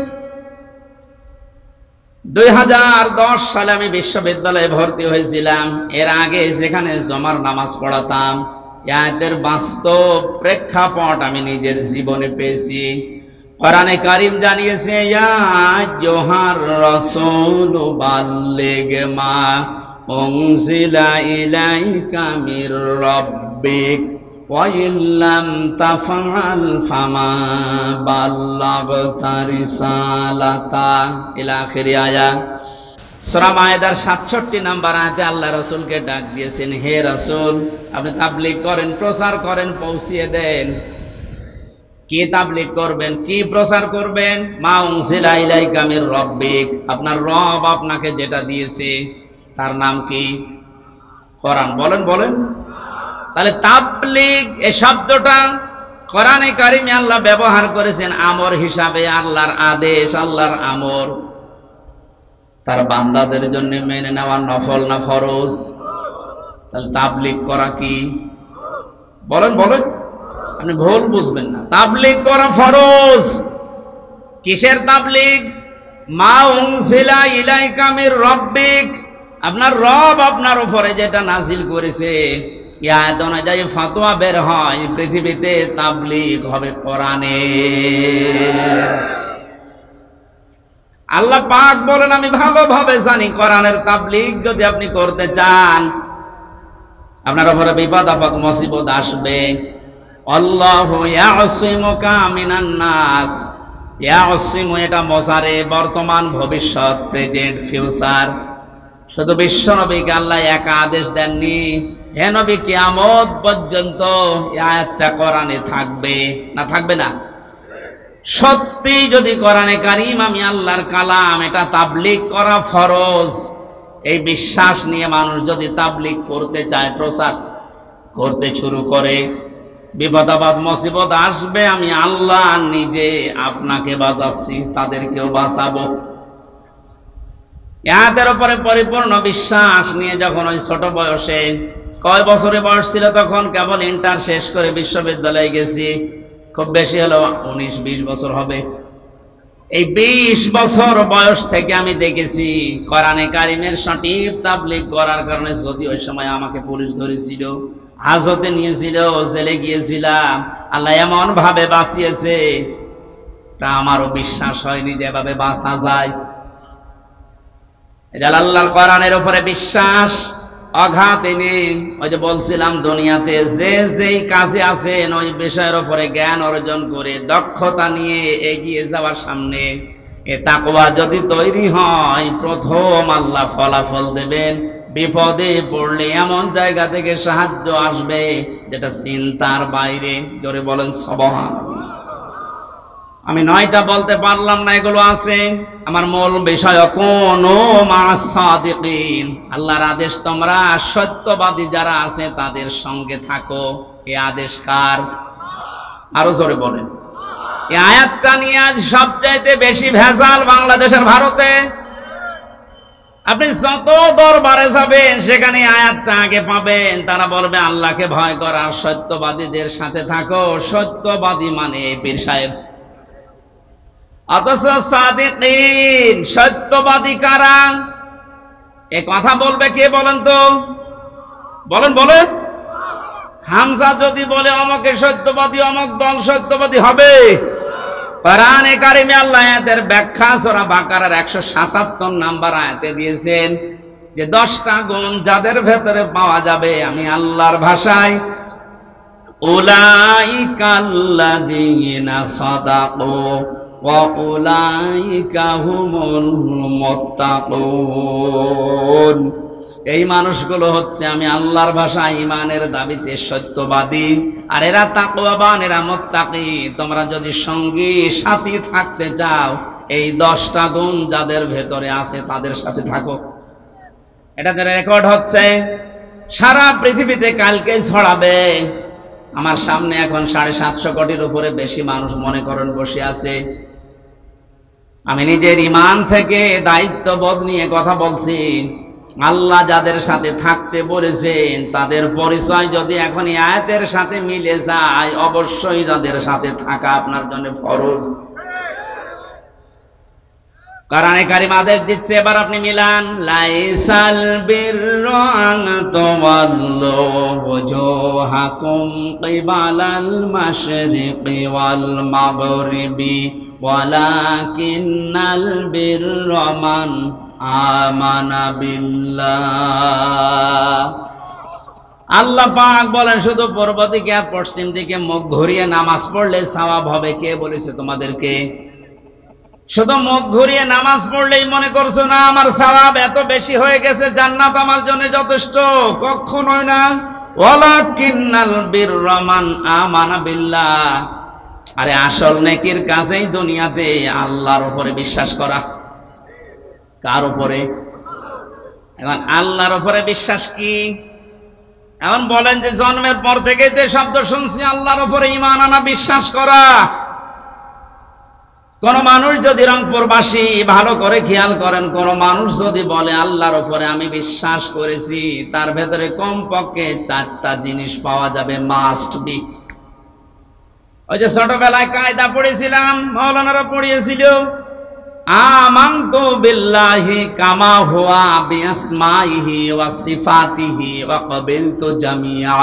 2010 সালে আমি বিশ্ববিদ্যালয়ে ভর্তি হয়েছিলাম। এর আগে যেখানে জমার নামাজ পড়াতাম, এর বাস্তব প্রেক্ষাপট আমি নিজের জীবনে পেয়েছি। কোরআনে কারীম জানিয়েছে, ইয়া আইয়ুহার রাসূল বাল্লিগ মা উনজিলা ইলাইকা মির রাব্বিক ওয়া ইল্লাম তাফআল ফামা বাল্লাগতা রিসালাতা ইলা আখিরি আয়াত। সূরা মায়েদার 67 নম্বর আয়াতে আল্লাহ রাসূলকে ডাক দিয়েছেন, হে রাসূল, আপনি তাবলীগ করেন, প্রচার করেন, পৌঁছিয়ে দেন। কি তাবলীগ করবেন, কি প্রচার করবেন? মা উনজিলা ইলাইকা মির রাব্বিক, আপনার রব আপনাকে যেটা দিয়েছে তার নাম কি? কোরআন। বলেন বলেন। তাহলে তাবলীগ এই শব্দটা কোরআনে কারিমে আল্লাহ ব্যবহার করেছেন আমর হিসাবে। আল্লাহর আদেশ, আল্লাহর আমর তার বান্দাদের জন্য মেনে নেওয়া নফল না ফরজ? তাহলে তাবলীগ করা কি? বলেন বলেন, আপনি ভুল বুঝবেন না। তাবলীগ করা ফরজ। কিসের তাবলীগ? মা উনজিলা ইলাইকা মির রাব্বিক, আপনার রব আপনার উপরে যেটা নাজিল করেছে, এই আয়াত অনুযায়ী ফতোয়া বের হয়, পৃথিবীতে তাবলীগ হবে কোরআনের। আল্লাহ পাক বলেন, আমি ভালোভাবে জানি কোরআনের তাবলীগ যদি আপনি করতে চান, আপনার উপরে বিপদ আপদ মুসিবত আসবে। আল্লাহু ইয়াসিমুকা মিনান নাস। ইয়াসিমু এটা মুজারে, বর্তমান, ভবিষ্যৎ, প্রেজেন্ট, ফিউচার। শুধু বিশ্ব নবীকে আল্লাহ এক আদেশ দেননি, হে নবী কিয়ামত পর্যন্ত এই আয়াতটা কোরআনে থাকবে না থাকবে না? সত্যি যদি কোরআনে কারীম আমি আল্লাহর কালাম, এটা তাবলীগ করা ফরজ, এই বিশ্বাস নিয়ে মানুষ যদি তাবলীগ করতে চায়, প্রচার করতে শুরু করে, বিপদ আপদ মুসিবত আসবে, আমি আল্লাহ নিজে আপনাকে বাঁচাচ্ছি, তাদেরকেও বাঁচাবো। এর উপরে পরিপূর্ণ বিশ্বাস নিয়ে যখন ওই ছোট বয়সে, কয় বছরে বয়স ছিল তখন? কেবল ইন্টার শেষ করে বিশ্ববিদ্যালয়ে গেছি, খুব বেশি হলো 19-20 বছর হবে। এই 20 বছর বয়স থেকে আমি দেখেছি কোরআনে কারীমের সঠিক তাবলীগ করার কারণে, যদি ওই সময় আমাকে পুলিশ ধরেছিল, হাজতে নিয়েছিল, জেলে গিয়েছিলাম, আল্লাহ এমন ভাবে বাঁচিয়েছে। তা আমারও বিশ্বাস হয়নি যে এভাবে বাঁচা যায়। এটা আল্লাহর কোরআনের উপরে বিশ্বাস অগাধ। ওই যে বলছিলাম, দুনিয়াতে যে যেই কাজে আছেন ওই বিষয়ের উপরে জ্ঞান অর্জন করে দক্ষতা নিয়ে এগিয়ে যাওয়ার সামনে এ তাকওয়া যদি তৈরি হয়, প্রথম আল্লাহ ফলাফল দেবেন। বিপদে পড়লে এমন জায়গা থেকে সাহায্য আসবে যেটা চিন্তার বাইরে। জোরে বলেন সুবহানাল্লাহ। আমি 9টা বলতে পারলাম না, এগুলো আছে। আমার মূল বিষয় কোনু মা'আস সাদিকিন, আল্লাহর আদেশ তোমরা সত্যবাদী যারা আছে তাদের সঙ্গে থাকো। এই আদেশ কার? আরো জোরে বলেন। এই আয়াতটা নিয়ে আজ সবচাইতে বেশি ভেজাল বাংলাদেশের, ভারতে। আপনি যত দরবারে যাবেন সেখানে আয়াতটা আগে পাবেন। তারা বলবে আল্লাহকে ভয় করা, সত্যবাদীদের সাথে থাকো। সত্যবাদী মানে পীর সাহেব। অথচ সাদিকিন, সত্যবাদী কারা? এ কথা বলবে কে বলেন তো? বলেন বলেন। হামজা যদি বলে অমকে সত্যবাদী, অমক দল সত্যবাদী হবে। কোরআনে কারিমে আল্লাহ আয়াতের ব্যাখ্যা সূরা বাকারার 177 নম্বর আয়াতে দিয়েছেন যে 10টা গুণ যাদের ভেতরে পাওয়া যাবে, আমি আল্লাহর ভাষায় উলাইকাল্লাযীনা সাদাকু ওয়া উলাইকা হুমুল মুত্তাকুন। এই মানুষগুলো হচ্ছে আমি আল্লাহর ভাষায় ঈমানের দাবিতে সত্যবাদী, আর এরা তাকওয়াবান, এরা মুত্তাকি। তোমরা যদি সঙ্গী সাথী থাকতে চাও, এই 10টা গুণ যাদের ভেতরে আছে তাদের সাথে থাকো। এটাতে রেকর্ড হচ্ছে সারা পৃথিবীতে, কালকে ছড়াবে। আমার সামনে এখন 750 কোটির উপরে বেশি মানুষ মনে করেন বসে আছে। আমি নিজের ঈমান থেকে দায়িত্ববোধ নিয়ে কথা বলছি। আল্লাহ যাদের সাথে থাকতে বলেছেন তাদের পরিচয় যদি এখন এই আয়াতের সাথে মিলে যায়, অবশ্যই যাদের সাথে থাকা আপনার জন্য ফরজ। কোরআনে কারীম আদেশ দিচ্ছে, এবার আপনি মিলান। লাইসাল বিররু আন তুওয়াল্লু ওয়াজুহাকুম কিবালাল মাশরিকি ওয়াল মাগরিবি ওয়ালাকিন্নাল বিররা মান আমানা বিল্লাহ। আল্লাহ পাক বলেন শুধু পূর্ব দিকে আর পশ্চিম দিকে মুখ ঘুরিয়ে নামাজ পড়লে সওয়াব হবে। কে বলেছে তোমাদেরকে? শুধু মুখ ঘুরিয়ে নামাজ পড়লেই মনে করছো না আমার সওয়াব এত বেশি হয়ে গেছে, জান্নাত আমার জন্য যথেষ্ট? কখনোই না। ওয়ালাকিন্নাল বিররা মান আমানা বিল্লাহ। আরে আসল নেকির কাজেই দুনিয়াতে আল্লাহর উপরে বিশ্বাস করা। কার উপরে? এখন আল্লাহর উপরে বিশ্বাস কি? এখন বলেন যে জন্মের পর থেকে যে শব্দ শুনছি আল্লাহর উপরে ঈমান আনা, বিশ্বাস করা। কোন মানুষ যদি রংপুরবাসী ভালো করে খেয়াল করেন, কোন মানুষ যদি বলে আল্লাহর উপরে আমি বিশ্বাস করেছি, তার ভেতরে কমপক্ষে 4টা জিনিস পাওয়া যাবে, মাস্ট বি। ওই যে ছোটবেলায় কায়দা পড়েছিলাম, মাওলানারা পড়িয়েছিল, আমানতু বিল্লাহি কামা হুয়া বিআসমাইহি ওয়া সিফাতিহি ওয়া ক্বাবিলতু জামিআ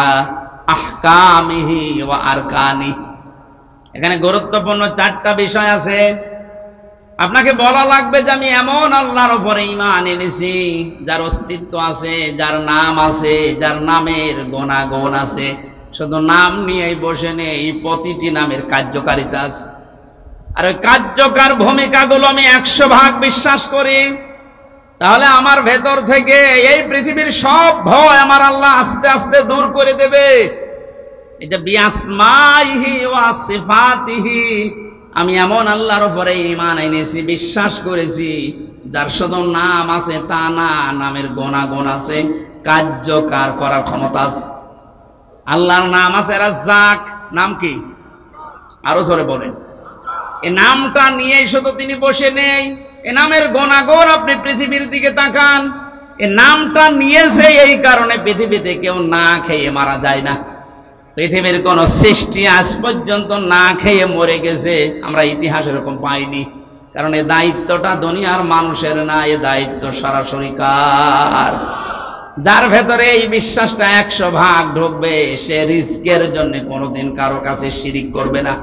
আহকামিহি ওয়া আরকানি। এখানে গুরুত্বপূর্ণ 4টা বিষয় আছে। আপনাকে বলা লাগবে যে আমি এমন আল্লাহর উপরে ঈমান এনেছি যার অস্তিত্ব আছে, যার নাম আছে, যার নামের গুণাগুণ আছে। শুধু নাম নিয়েই বসে নেই, প্রতিটি নামের কার্যকারিতা আছে। আর ওই কার্যকর ভূমিকাগুলো আমি 100% বিশ্বাস করি। তাহলে আমার ভেতর থেকে এই পৃথিবীর সব ভয় আমার আল্লাহ আস্তে আস্তে দূর করে দেবে। এটা বিআসমাইহি ওয়া সিফাতিহি, আমি এমন আল্লাহর উপরে ঈমান এনেছি, বিশ্বাস করেছি যার শুধু নাম আছে তা না, নামের গুণাগুণ আছে, কার্যকর করার ক্ষমতা আছে। আল্লাহর নাম আছে রাজ্জাক। নাম কি? আরো জোরে বলেন। এই নামটা নিয়ে শুধু তিনি বসে নেই, এ নামের গুণাগুণ আপনি পৃথিবীর দিকে তাকান। এই নামটা নিয়েছে এই কারণে পৃথিবীতে কেউ না খেয়ে মারা যায় না। পৃথিবীর কোন সৃষ্টি আজ পর্যন্ত না খেয়ে মরে গেছে আমরা ইতিহাস এরকম পাইনি। কারণ এই দায়িত্বটা দুনিয়ার মানুষের না, এ দায়িত্ব সরাসরি কার? যার ভেতরে এই বিশ্বাসটা 100% ঢুকবে, সে রিস্কের জন্য কোনোদিন কারো কাছে শিরিক করবে না।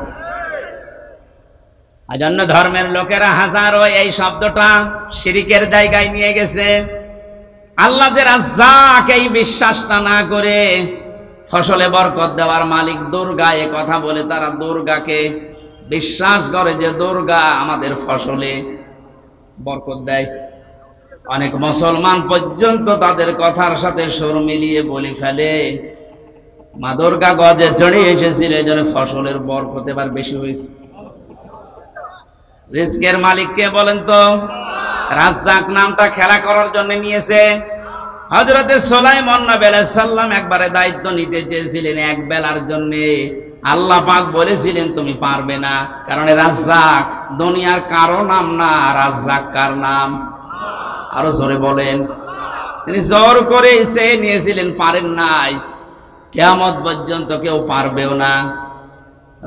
অন্য ধর্মের লোকেরা হাজারো এই শব্দটা শিরিকের জায়গায় নিয়ে গেছে। আল্লাহ যে রাজ্জাক এই বিশ্বাসটা না করে ফসলে বরকত দেওয়ার মালিক দুর্গা এ কথা বলে তারা দুর্গাকে বিশ্বাস করে যে দুর্গা আমাদের ফসলে বরকত দেয়। অনেক মুসলমান পর্যন্ত তাদের কথার সাথে সুর মিলিয়ে বলে ফেলে মা দুর্গা গজে চড়ে এসেছিল এই জন্য ফসলের বরকত এবার বেশি হয়েছে। রিজকের মালিক কে বলেন তো? রাজ্জাক নামটা খেলা করার জন্য নিয়েছে। হযরতে সুলাইমান নবী আলাইহিস সালাম একবারে দায়িত্ব নিতে চেয়েছিলেন এক বেলার জন্য। আল্লাহ পাক বলেছিলেন তুমি পারবে না, কারণ রাজ্জাক দুনিয়ার কারো নাম না, রাজ্জাক কার নাম? আরো জোরে বলেন। তিনি জোর করে সে নিয়েছিলেন, পারেন নাই, কিয়ামত পর্যন্ত কেউ পারবেও না।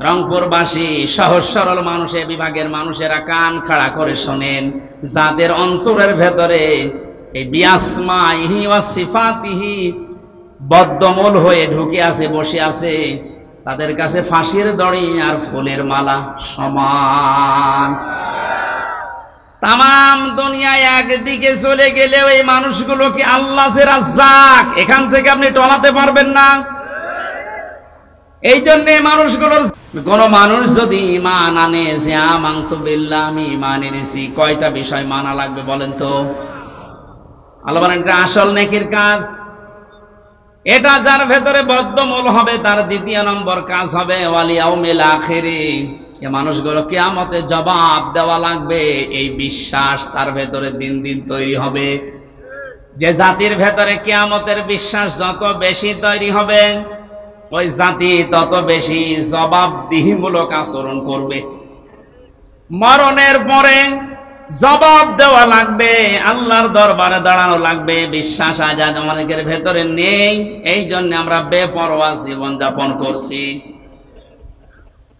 রংপুরবাসী সহজ সরল মানুষের বিভাগের মানুষেরা কান খাড়া করে শোনেন, যাদের অন্তরের ভেতরে এই বিআসমাইহি ওয়া সিফাতিহি বদ্ধমূল হয়ে ঢুকে আছে, বসে আছে, তাদের কাছে ফাঁসির দড়ি আর ফুলের মালা সমান। তাম দুনিয়ায় একদিকে চলে গেলেও এই মানুষগুলোকে আল্লাহ যে রাজ্জাক এখান থেকে আপনি টলাতে পারবেন না। এই জন্য মানুষগুলোর কোন মানুষ যদি ঈমান আনে যে আমানতু বিল্লাহ আমি ঈমান এনেছি, কয়টা বিষয় মানা লাগবে বলেন তো? আল্লাহ বলেন এটা আসল নেকির কাজ। এটা যার ভেতরে বদ্ধমূল হবে তার দ্বিতীয় নম্বর কাজ হবে ওয়াল ইয়াউমিল আখিরি, এই মানুষগুলো কিয়ামতে জবাব দেওয়া লাগবে, এই বিশ্বাস তার ভেতরে দিন দিন তৈরি হবে। যে জাতির ভেতরে কিয়ামতের বিশ্বাস যত বেশি তৈরি হবে ওই জাতি তত বেশি জবাবদিহিমূলক আচরণ করবে। মরণের পরে জবাব দেওয়া লাগবে, আল্লাহর দরবারে দাঁড়ানো লাগবে। বিশ্বাস আজ অনেকের ভেতরে নেই, এই জন্য আমরা বেপরোয়া জীবন যাপন করছি।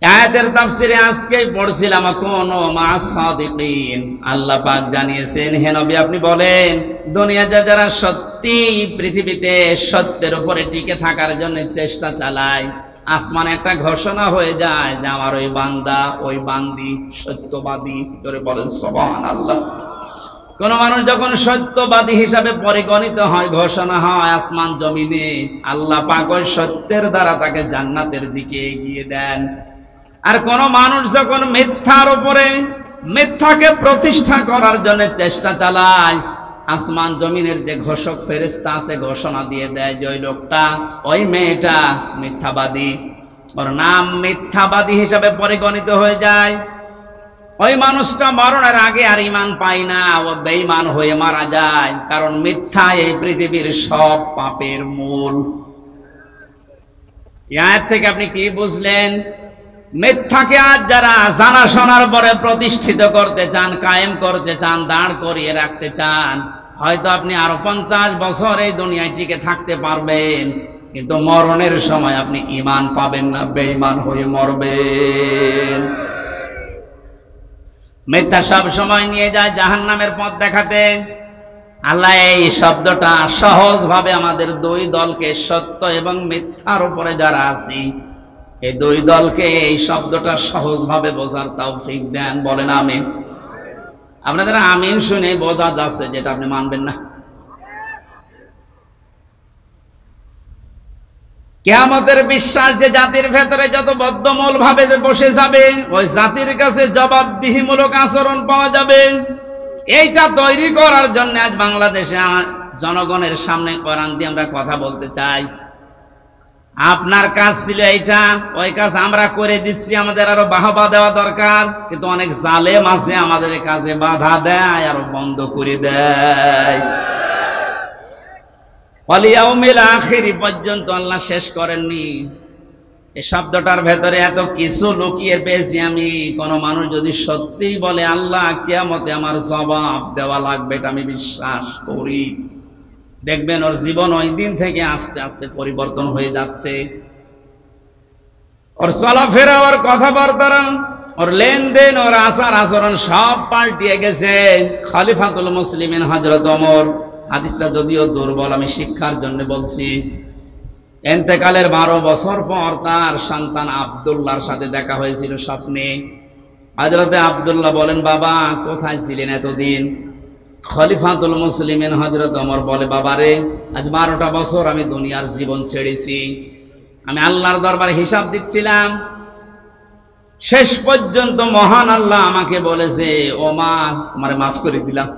আয়াতের তাফসিরে আজকেই পড়ছিলাম কোন মা'আস সাদিকিন, আল্লাহ পাক জানিয়েছেন হে নবী আপনি বলেন দুনিয়াতে যারা সত্যি পৃথিবীতে সত্যের উপরে টিকে থাকার জন্য চেষ্টা চালায়, আসমানে একটা ঘোষণা হয়ে যায় যে আমার ওই বান্দা ওই বান্দি সত্যবাদী, করে বলেন সুবহানাল্লাহ। কোন মানুষ যখন সত্যবাদী হিসাবে পরিগণিত হয়, ঘোষণা হয় আসমান জমিনে, আল্লাহ পাক ওই সত্যের দ্বারা তাকে জান্নাতের দিকে এগিয়ে দেন। আর কোন মানুষ যখন মিথ্যার উপরে মিথ্যাকে প্রতিষ্ঠা করার জন্য চেষ্টা চালায়, আসমান জমিনের যে ঘোষক ফেরেশতা আছে ঘোষণা দিয়ে দেয় যে ওই লোকটা ওই মেয়েটা মিথ্যাবাদী, ওর নাম মিথ্যাবাদী হিসাবে পরিগণিত হয়ে যায়। ওই মানুষটা মরণের আগে আর ঈমান পায় না, ও বেঈমান হয়ে মারা যায়, কারণ মিথ্যা এই পৃথিবীর সব পাপের মূল। এর থেকে আপনি কি বুঝলেন? মিথ্যাকে আজ যারা জানা শোনার পরে প্রতিষ্ঠিত করতে চান, কায়েম করতে চান, দাঁড় করিয়ে রাখতে চান, হয়তো আপনি আরো 50 বছর এই দুনিয়ায় টিকে থাকতে পারবেন, কিন্তু মরণের সময় আপনি ঈমান পাবেন না, বেঈমান হয়ে মরবেন। মিথ্যা সব সময় নিয়ে যায় জাহান্নামের পথ দেখাতে। আল্লাহ এই শব্দটা সহজভাবে আমাদের দুই দলকে, সত্য এবং মিথ্যার উপরে যারা আছি, এই দুই দলকে এই শব্দটা সহজভাবে বোঝার তৌফিক দেন। বলেন আমিন। আপনাদের আমিন শুনে বোঝা যাচ্ছে যেটা আপনি মানবেন না। কিয়ামতের বিশ্বাস যে জাতির ভেতরে যত বদ্ধমূল ভাবে বসে যাবে, ওই জাতির কাছে জবাবদিহিমূলক আচরণ পাওয়া যাবে। এইটা তৈরি করার জন্য আজ বাংলাদেশে জনগণের সামনে কোরআন দিয়ে আমরা কথা বলতে চাই। আপনার কাজ ছিল এইটা, ওই কাজ আমরা করে দিচ্ছি, আমাদের আরো বাহবা দেওয়া দরকার। কিন্তু অনেক জালেম আছে আমাদের কাজে বাধা দেয় আর বন্ধ করে দেয়। ওয়াল ইয়াউমিল আখিরি পর্যন্ত আল্লাহ শেষ করেননি। এই শব্দটার ভেতরে এত কিছু লুকিয়ে পেয়েছি আমি। কোন মানুষ যদি সত্যিই বলে আল্লাহ কিয়ামতে আমার জবাব দেওয়া লাগবে, এটা আমি বিশ্বাস করি, দেখবেন ওর জীবন ওই দিন থেকে আস্তে আস্তে পরিবর্তন হয়ে যাচ্ছে। ওর চলাফেরা, ওর কথাবার্তা, ওর লেনদেন, ওর আচার আচরণ সব পাল্টিয়ে গেছে। খলিফাতুল মুসলিমিন হযরত ওমর, হাদিসটা যদিও দুর্বল, আমি শিক্ষার জন্য বলছি, ইন্তেকালের 12 বছর পর তার সন্তান আব্দুল্লাহর সাথে দেখা হয়েছিল স্বপ্নে। হযরতে আব্দুল্লাহ বলেন, বাবা কোথায় ছিলেন এতদিন? খলিফাতুল মুসলিমিন হযরত ওমর বলে, বাবারে আজ 12টা বছর আমি দুনিয়ার জীবন ছেড়েছি, আমি আল্লাহর দরবারে হিসাব দিচ্ছিলাম। শেষ পর্যন্ত মহান আল্লাহ আমাকে বলেছে, ও মা তোমারে মাফ করে দিলাম।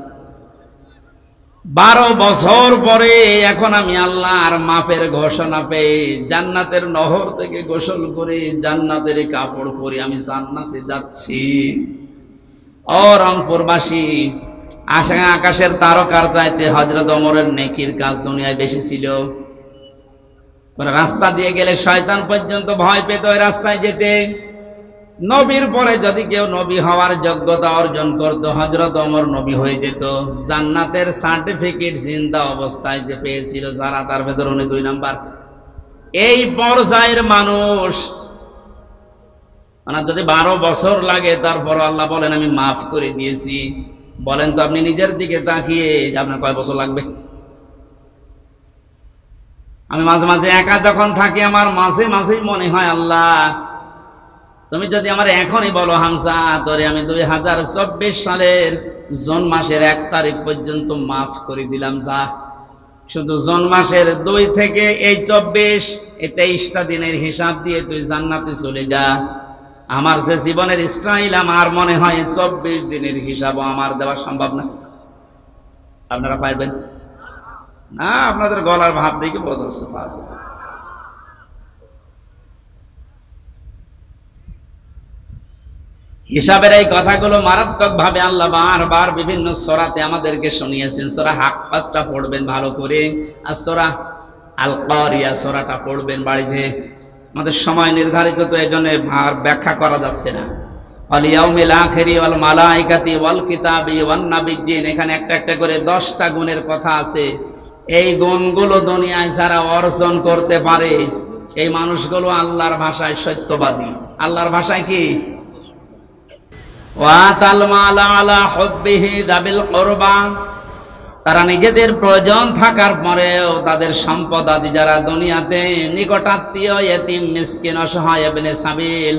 12 বছর পরে এখন আমি আল্লাহর মাফের ঘোষণা পেয়ে জান্নাতের নহর থেকে গোসল করে জান্নাতের কাপড় পরে আমি জান্নাতে যাচ্ছি। ও রংপুরবাসী, আকাশের তারকার চাইতে হযরত ওমরের নেকির কাজ দুনিয়ায় বেশি ছিল। রাস্তা দিয়ে গেলে শয়তান পর্যন্ত ভয় পেত ওই রাস্তায় যেতে। নবীর পরে যদি কেউ নবী হওয়ার যোগ্যতা অর্জন করত, হযরত ওমর নবী হয়ে যেত। জান্নাতের সার্টিফিকেট জিন্দা অবস্থায় যে পেয়েছিল যারা, তার ভেতর উনি 2 নাম্বার। এই পর্যায়ের মানুষ, মানে যদি 12 বছর লাগে তারপর আল্লাহ বলেন আমি মাফ করে দিয়েছি। বলেন তো আপনি নিজের দিকে তাকিয়ে যে আপনার কয় বছর লাগবে? আমি মাঝে মাঝে একা যখন থাকি আমার মাঝে মাঝেই মনে হয়, আল্লাহ তুমি যদি আমার এখনই বলো হামজা তোরে আমি 2024 সালের জুন মাসের 1 তারিখ পর্যন্ত মাফ করে দিলাম, যা শুধু জুন মাসের 2 থেকে এই 24 এই 23টা দিনের হিসাব দিয়ে তুই জান্নাতে চলে যা। আমার যে জীবনের স্টাইল, আমার মনে হয় 24 দিনের হিসাবও আমার দেওয়া সম্ভব না। আপনারা পারবেন না? আপনাদের গলার ভাব দেখে বোঝা পারবেন। হিসাবের এই কথাগুলো মারাত্মক ভাবে আল্লাহ বারবার বিভিন্ন সূরাতে আমাদেরকে শুনিয়েছেন। সূরা হাক্কাতটা পড়বেন ভালো করে, আর সূরা আল কারিয়া সূরাটা পড়বেন বাড়িতে। আমাদের সময় নির্ধারিত, তো এজন্য আর ব্যাখ্যা করা যাচ্ছে না। ওয়াল ইয়াউমিল আখিরি ওয়াল মালাইকাতি ওয়াল কিতাবি ওয়ান নাবিয়্যিন, এখানে একটা একটা করে 10টা গুণের কথা আছে। এই গুণগুলো দুনিয়ায় যারা অর্জন করতে পারে, এই মানুষগুলো আল্লাহর ভাষায় সত্যবাদী। আল্লাহর ভাষায় কি? ওয়াতাল মালা আলা হুব্বিহি যাবিল কুরবা, তারা নিজেদের প্রয়োজন থাকার পরেও তাদের সম্পদ আদি যারা দুনিয়াতে নিকটাত্মীয়, ইয়েতিম, মিসকিন, অসহায়, ইবনে সাবিল,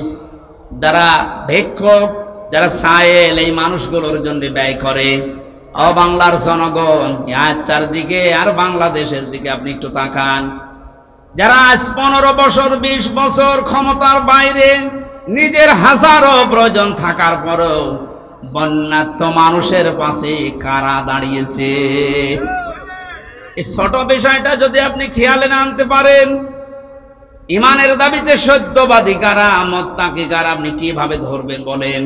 যারা ভিক্ষুক, যারা সায়েল, এই মানুষগুলোর জন্য ব্যয় করে। ও বাংলার জনগণ, আজ চারদিকে আর বাংলাদেশের দিকে আপনি একটু তাকান। যারা আজ 15 বছর 20 বছর ক্ষমতার বাইরে, নিজের হাজারো প্রয়োজন থাকার পরেও বন্যার্থ মানুষের পাশে কারা দাঁড়িয়েছে? এই ছোট বিষয়টা যদি আপনি খেয়ালে না আনতে পারেন, ইমানের দাবিতে সত্যবাদী কারা, মুত্তাকি কারা, আপনি কিভাবে ধরবেন বলেন?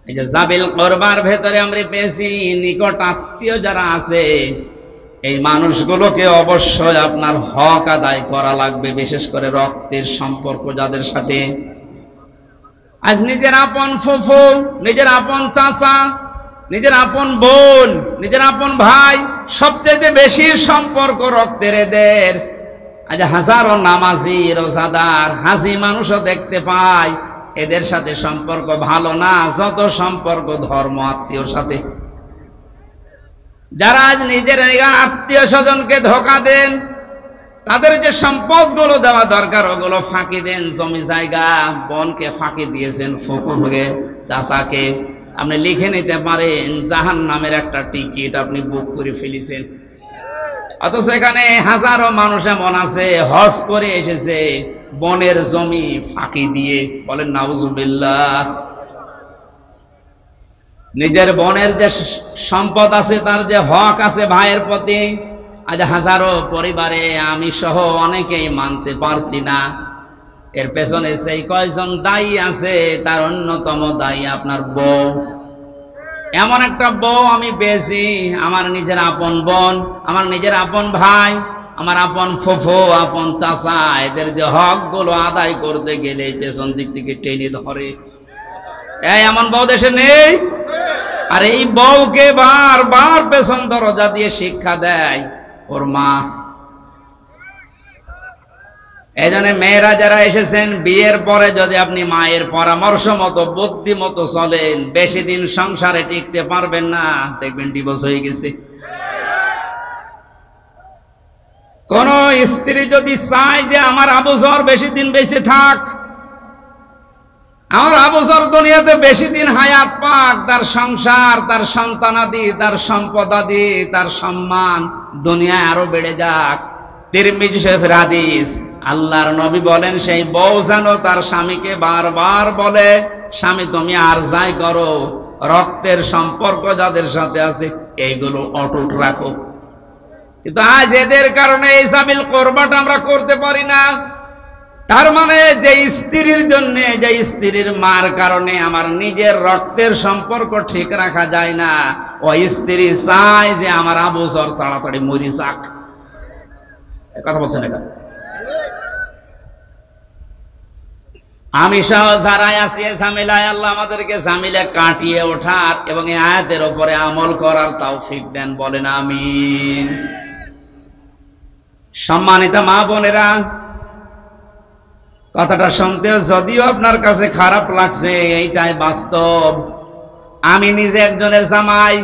এই যে জাবিল কুরবার ভেতরে আমরা পেয়েছি নিকট আত্মীয় যারা আছে, এই মানুষগুলোকে অবশ্যই আপনার হক আদায় করা লাগবে, বিশেষ করে রক্তের সম্পর্ক যাদের সাথে। আজ নিজের আপন ফুফু, নিজের আপন চাচা, নিজের আপন বোন, নিজের আপন ভাই, সবচেয়ে বেশি সম্পর্ক রক্তের এদের। আজ হাজারো নামাজি, রোজাদার, হাজি মানুষও দেখতে পায়, এদের সাথে সম্পর্ক ভালো না যত সম্পর্ক ধর্ম আত্মীয়র সাথে। যারা আজ নিজের আত্মীয় স্বজনকে ধোঁকা দেন, তাদের যে সম্পদগুলো দেওয়া দরকার ওগুলো ফাঁকি দেন। জমি জায়গা, বোনকে ফাঁকি দিয়েছেন, ফুফুকে, চাচাকে, আপনি লিখে নিতে পারেন জাহান্নামের একটা টিকিট আপনি বুক করে ফেলেছেন। অথচ এখানে হাজারো মানুষ এমন আছে হজ করে এসেছে, বনের জমি ফাঁকি দিয়ে। বলেন নাউজুবিল্লাহ। নিজের বোনের যে সম্পদ আছে, তার যে হক আছে ভাইয়ের প্রতি, আজ হাজারো পরিবারে আমি সহ অনেকেই মানতে পারছি না। এর পেছনে সেই কয়জন দায়ী আছে, তার অন্যতম দায়ী আপনার বউ। এমন একটা বউ আমি পেয়েছি, আমার নিজের আপন বোন, আমার নিজের আপন ভাই, আমার আপন ফুফু, আপন চাচা, এদের যে হকগুলো আদায় করতে গেলে পেছন দিক থেকে টেনে ধরে। এমন বউ দেশে নেই? আর এই বউকে বারবার পেছন দরজা দিয়ে শিক্ষা দেয় ওর মা। এই জন্য মেয়েরা যারা এসেছেন, বিয়ের পরে যদি আপনি মায়ের পরামর্শ মতো, বুদ্ধি মতো চলেন, বেশি দিন সংসারে টিকতে পারবেন না, দেখবেন ডিভোর্স হয়ে গেছে। কোন স্ত্রী যদি চায় যে আমার আবু জর বেশি দিন বেঁচে থাক, আমার আবু যর দুনিয়াতে বেশি দিন হায়াত পাক, তার সংসার, তার সন্তানাদি, তার সম্পদাদি, তার সম্মান দুনিয়ায় আরো বেড়ে যাক। তিরমিজি শরীফের হাদিস, আল্লাহর নবী বলেন, সেই বউ যেন তার স্বামীকে বারবার বলে, স্বামী তুমি আর যাই করো, রক্তের সম্পর্ক যাদের সাথে আছে এইগুলো অটুট রাখো। কিন্তু আজ এদের কারণে এই সাবিল কোরবানটা আমরা করতে পারি না। তার মানে যে স্ত্রীর জন্য, যে স্ত্রীর মার কারণে আমার নিজের রক্তের সম্পর্ক ঠিক রাখা যায় না, ওই স্ত্রী চায় যে আমার আবু যর তাড়াতাড়ি মরি যাক। কথা বলছেন এটা? আমি সহ যারাই আছি ঝামেলায়, আল্লাহ আমাদেরকে ঝামেলা কাটিয়ে ওঠার এবং এই আয়াতের উপরে আমল করার তৌফিক দেন, বলেন আমিন। সম্মানিত মা বোনেরা, কথাটা শুনতেও যদিও আপনার কাছে খারাপ লাগছে, এইটাই বাস্তব। আমি নিজে একজনের জামাই,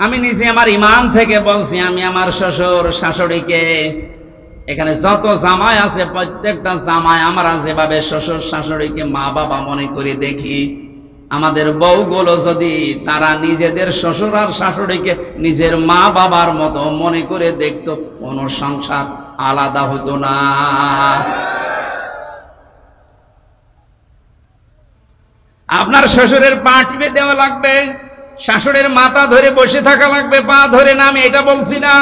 আমি নিজে আমার ইমান থেকে বলছি, আমি আমার শ্বশুর শাশুড়িকে, এখানে যত জামাই আছে প্রত্যেকটা জামাই আমরা যেভাবে শ্বশুর শাশুড়িকে মা বাবা মনে করে দেখি, আমাদের বউগুলো যদি তারা নিজেদের শ্বশুর আর শাশুড়িকে নিজের মা বাবার মতো মনে করে দেখতো, কোন সংসার আলাদা হতো না। আপনার শ্বশুরের পা টিপে দেওয়া লাগবে, শাশুড়ির মাথা ধরে বসে থাকা লাগবে, পা ধরে না, আমি এটা বলছি না।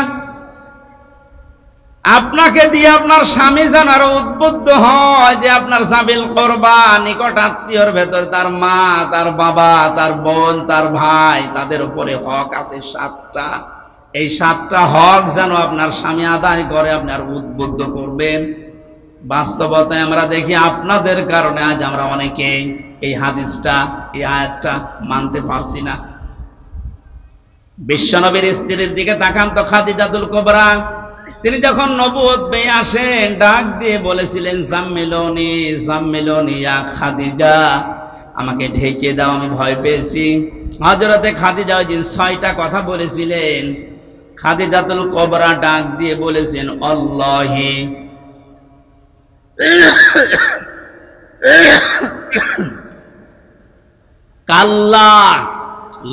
আপনাকে দিয়ে আপনার স্বামী যেন আরো উদ্বুদ্ধ হয় যে আপনার সাবিল করবা, নিকট আত্মীয়র ভেতর তার মা, তার বাবা, তার বোন, তার ভাই, তাদের উপরে হক আছে 7টা। এই 7টা হক যেন আপনার স্বামী আদায় করে, আপনার উদ্বুদ্ধ করবেন। বাস্তবতায় আমরা দেখি আপনাদের কারণে আজ আমরা অনেকে এই হাদিসটা, এই আয়াতটা মানতে পারছি না। বিশ্বনবীর স্ত্রীর দিকে তাকান তো, খাদিজাতুল কুবরা, তিনি যখন নবুয়ত পেয়ে আসেন, ডাক দিয়ে বলেছিলেন, জাম্মিলুনি জাম্মিলুনি ইয়া খাদিজা, আমাকে ঢেকে দাও, আমি ভয় পেয়েছি। হযরতে খাদিজা ওই দিন 6টা কথা বলেছিলেন। খাদিজাতুল কুবরা ডাক দিয়ে বলেছেন, আল্লাহি কাল্লা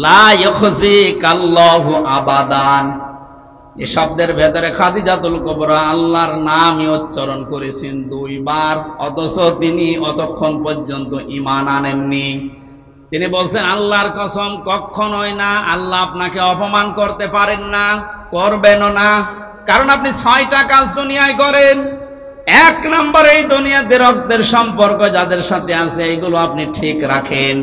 লা ইউখজিকাল্লাহু আবাদান। এই শব্দের ভেতরে খাদিজাতুল কুবরা আল্লাহর নামই উচ্চারণ করেছেন 2 বার, অথচ তিনি অতক্ষণ পর্যন্ত ঈমান আনেননি। তিনি বলছেন, আল্লাহর কসম, কখনোই না, আল্লাহ আপনাকে অপমান করতে পারেন না, করবেনও না, কারণ আপনি 6টা কাজ দুনিয়ায় করেন। 1 নম্বর, এই দুনিয়াতে রক্তের সম্পর্ক যাদের সাথে আছে এইগুলো আপনি ঠিক রাখেন।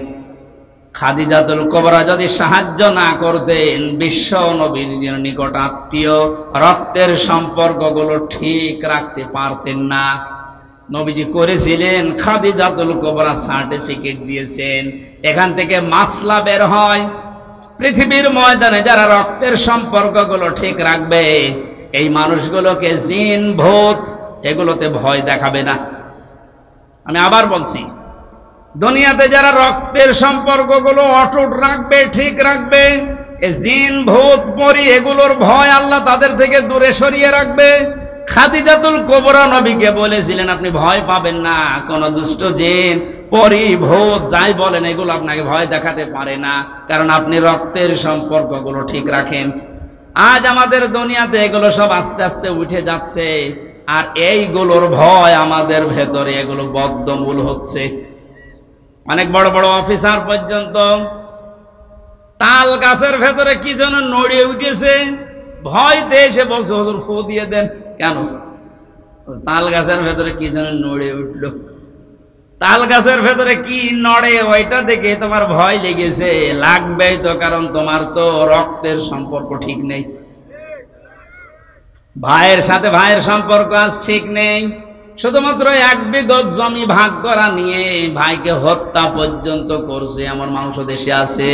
খাদিজাতুল কুবরা যদি সাহায্য না করতেন, বিশ্ব নবীর নিকট আত্মীয় রক্তের সম্পর্কগুলো ঠিক রাখতে পারতেন না। নবীজি করেছিলেন, খাদিজাতুল কুবরা সার্টিফিকেট দিয়েছেন। এখান থেকে মাসলা বের হয়, পৃথিবীর ময়দানে যারা রক্তের সম্পর্কগুলো ঠিক রাখবে, এই মানুষগুলোকে জিন ভূত এগুলোতে ভয় দেখাবে না। আমি আবার বলছি, দুনিয়াতে যারা রক্তের সম্পর্কগুলো অটুট রাখবে, ঠিক রাখবে, এই জিন ভূত পরী এগুলোর ভয় আল্লাহ তাদের থেকে দূরে সরিয়ে রাখবে। খাদিজাতুল কুবরা নবীকে বলেছিলেন, আপনি ভয় পাবেন না, কোন দুষ্ট জিন পরী ভূত যাই বলেন এগুলো আপনাকে ভয় দেখাতে পারে না, কারণ আপনি রক্তের সম্পর্কগুলো ঠিক রাখেন। আজ আমাদের দুনিয়াতে এগুলো সব আস্তে আস্তে উঠে যাচ্ছে, আর এইগুলোর ভয় আমাদের ভেতরে এগুলো বদ্ধমূল হচ্ছে। অনেক বড় বড় অফিসার পর্যন্ত তাল গাছের ভেতরে কি যেন নড়িয়ে উঠেছে, ভয়তে এসে বলছে, হুজুর ফু দিয়ে দেন। কেন? তাল গাছের ভেতরে কি যেন নড়ে উঠলো। তাল গাছের ভেতরে কি নড়ে ওইটা দেখে তোমার ভয় লেগেছে, লাগবেই তো, কারণ তোমার তো রক্তের সম্পর্ক ঠিক নেই, ভাইয়ের সাথে ভাইয়ের সম্পর্ক আজ ঠিক নেই। শুধুমাত্র 1 বিঘত জমি ভাগ করা নিয়ে ভাইকে হত্যা পর্যন্ত করছে এমন মানুষ দেশে আছে।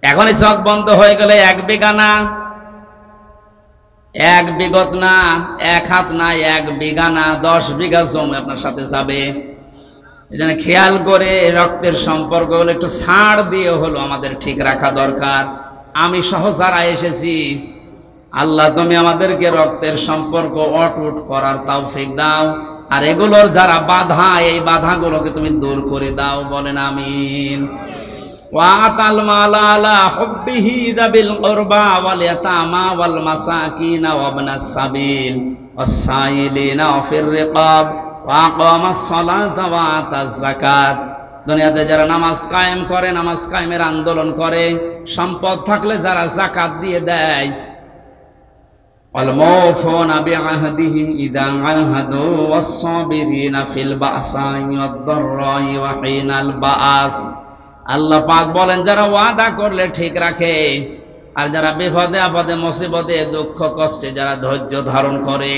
এখনই চোখ বন্ধ হয়ে গেলে 1 বিঘা না, 1 বিঘত না, 1 হাত না, 1 বিঘা না, 10 বিঘা জমি আপনার সাথে যাবে। এজন্য খেয়াল করে রক্তের সম্পর্ক হলো একটু ছাড় দিয়ে হলো আমাদের ঠিক রাখা দরকার। আমি সহ যারা এসেছি, আল্লাহ তুমি আমাদেরকে রক্তের সম্পর্ক অটুট করার তৌফিক দাও। আর এগুলোর যারা বাধা, এই বাধাগুলোকে তুমি দূর করে দাও, বলেন আমিন। ওয়াতাল মালা আলা হুব্বিহি যাবিল কুরবা ওয়াল ইয়াতামা ওয়াল মাসাকিনা ওয়া ইবনাস সাবিল ওয়াস সাইলিনা ওয়া ফির রিকাব ওয়া আকামাস সালাতা ওয়া আতাজ যাকাত। দুনিয়াতে যারা নামাজ কায়েম করে, নামাজ কায়েমের আন্দোলন করে, সম্পদ থাকলে যারা যাকাত দিয়ে দেয়, ওয়াল মুফুনা বিআহদিহিম ইযা আহাদু ওয়াস সাবিরিনা ফিল বাসাই ওয়াদ দাররাই ওয়া হিনাল বাআস। আল্লাহ পাক বলেন যারা ওয়াদা করলে ঠিক রাখে, আর যারা বিপদে আপদে মুসিবতে দুঃখ কষ্টে যারা ধৈর্য ধারণ করে।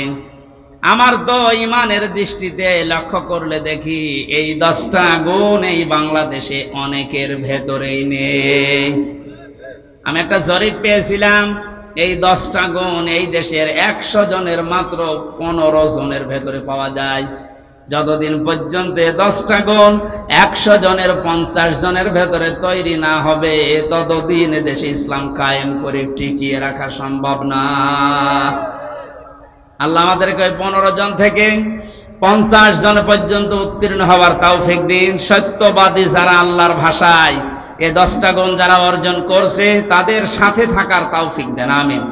আমার তো ইমানের দৃষ্টিতে লক্ষ্য করলে দেখি এই 10টা গুণ এই বাংলাদেশে অনেকের ভেতরেই নেই। আমি একটা জরিপ পেয়েছিলাম, এই 10টা গুণ এই দেশের 100 জনের মাত্র 15 জনের ভেতরে পাওয়া যায়। যতদিন পর্যন্ত 10টা গুণ 100 জনের 50 জনের ভেতরে তৈরি না হবে, ততদিন দেশে ইসলাম কায়েম করে টিকিয়ে রাখা সম্ভব না। আল্লাহ আমাদেরকে 15 জন থেকে 50 জন পর্যন্ত উত্তীর্ণ হওয়ার তৌফিক দিন। সত্যবাদী যারা আল্লাহর ভাষায় এই 10টা গুণ যারা অর্জন করছে, তাদের সাথে থাকার তৌফিক দেন, আমিন।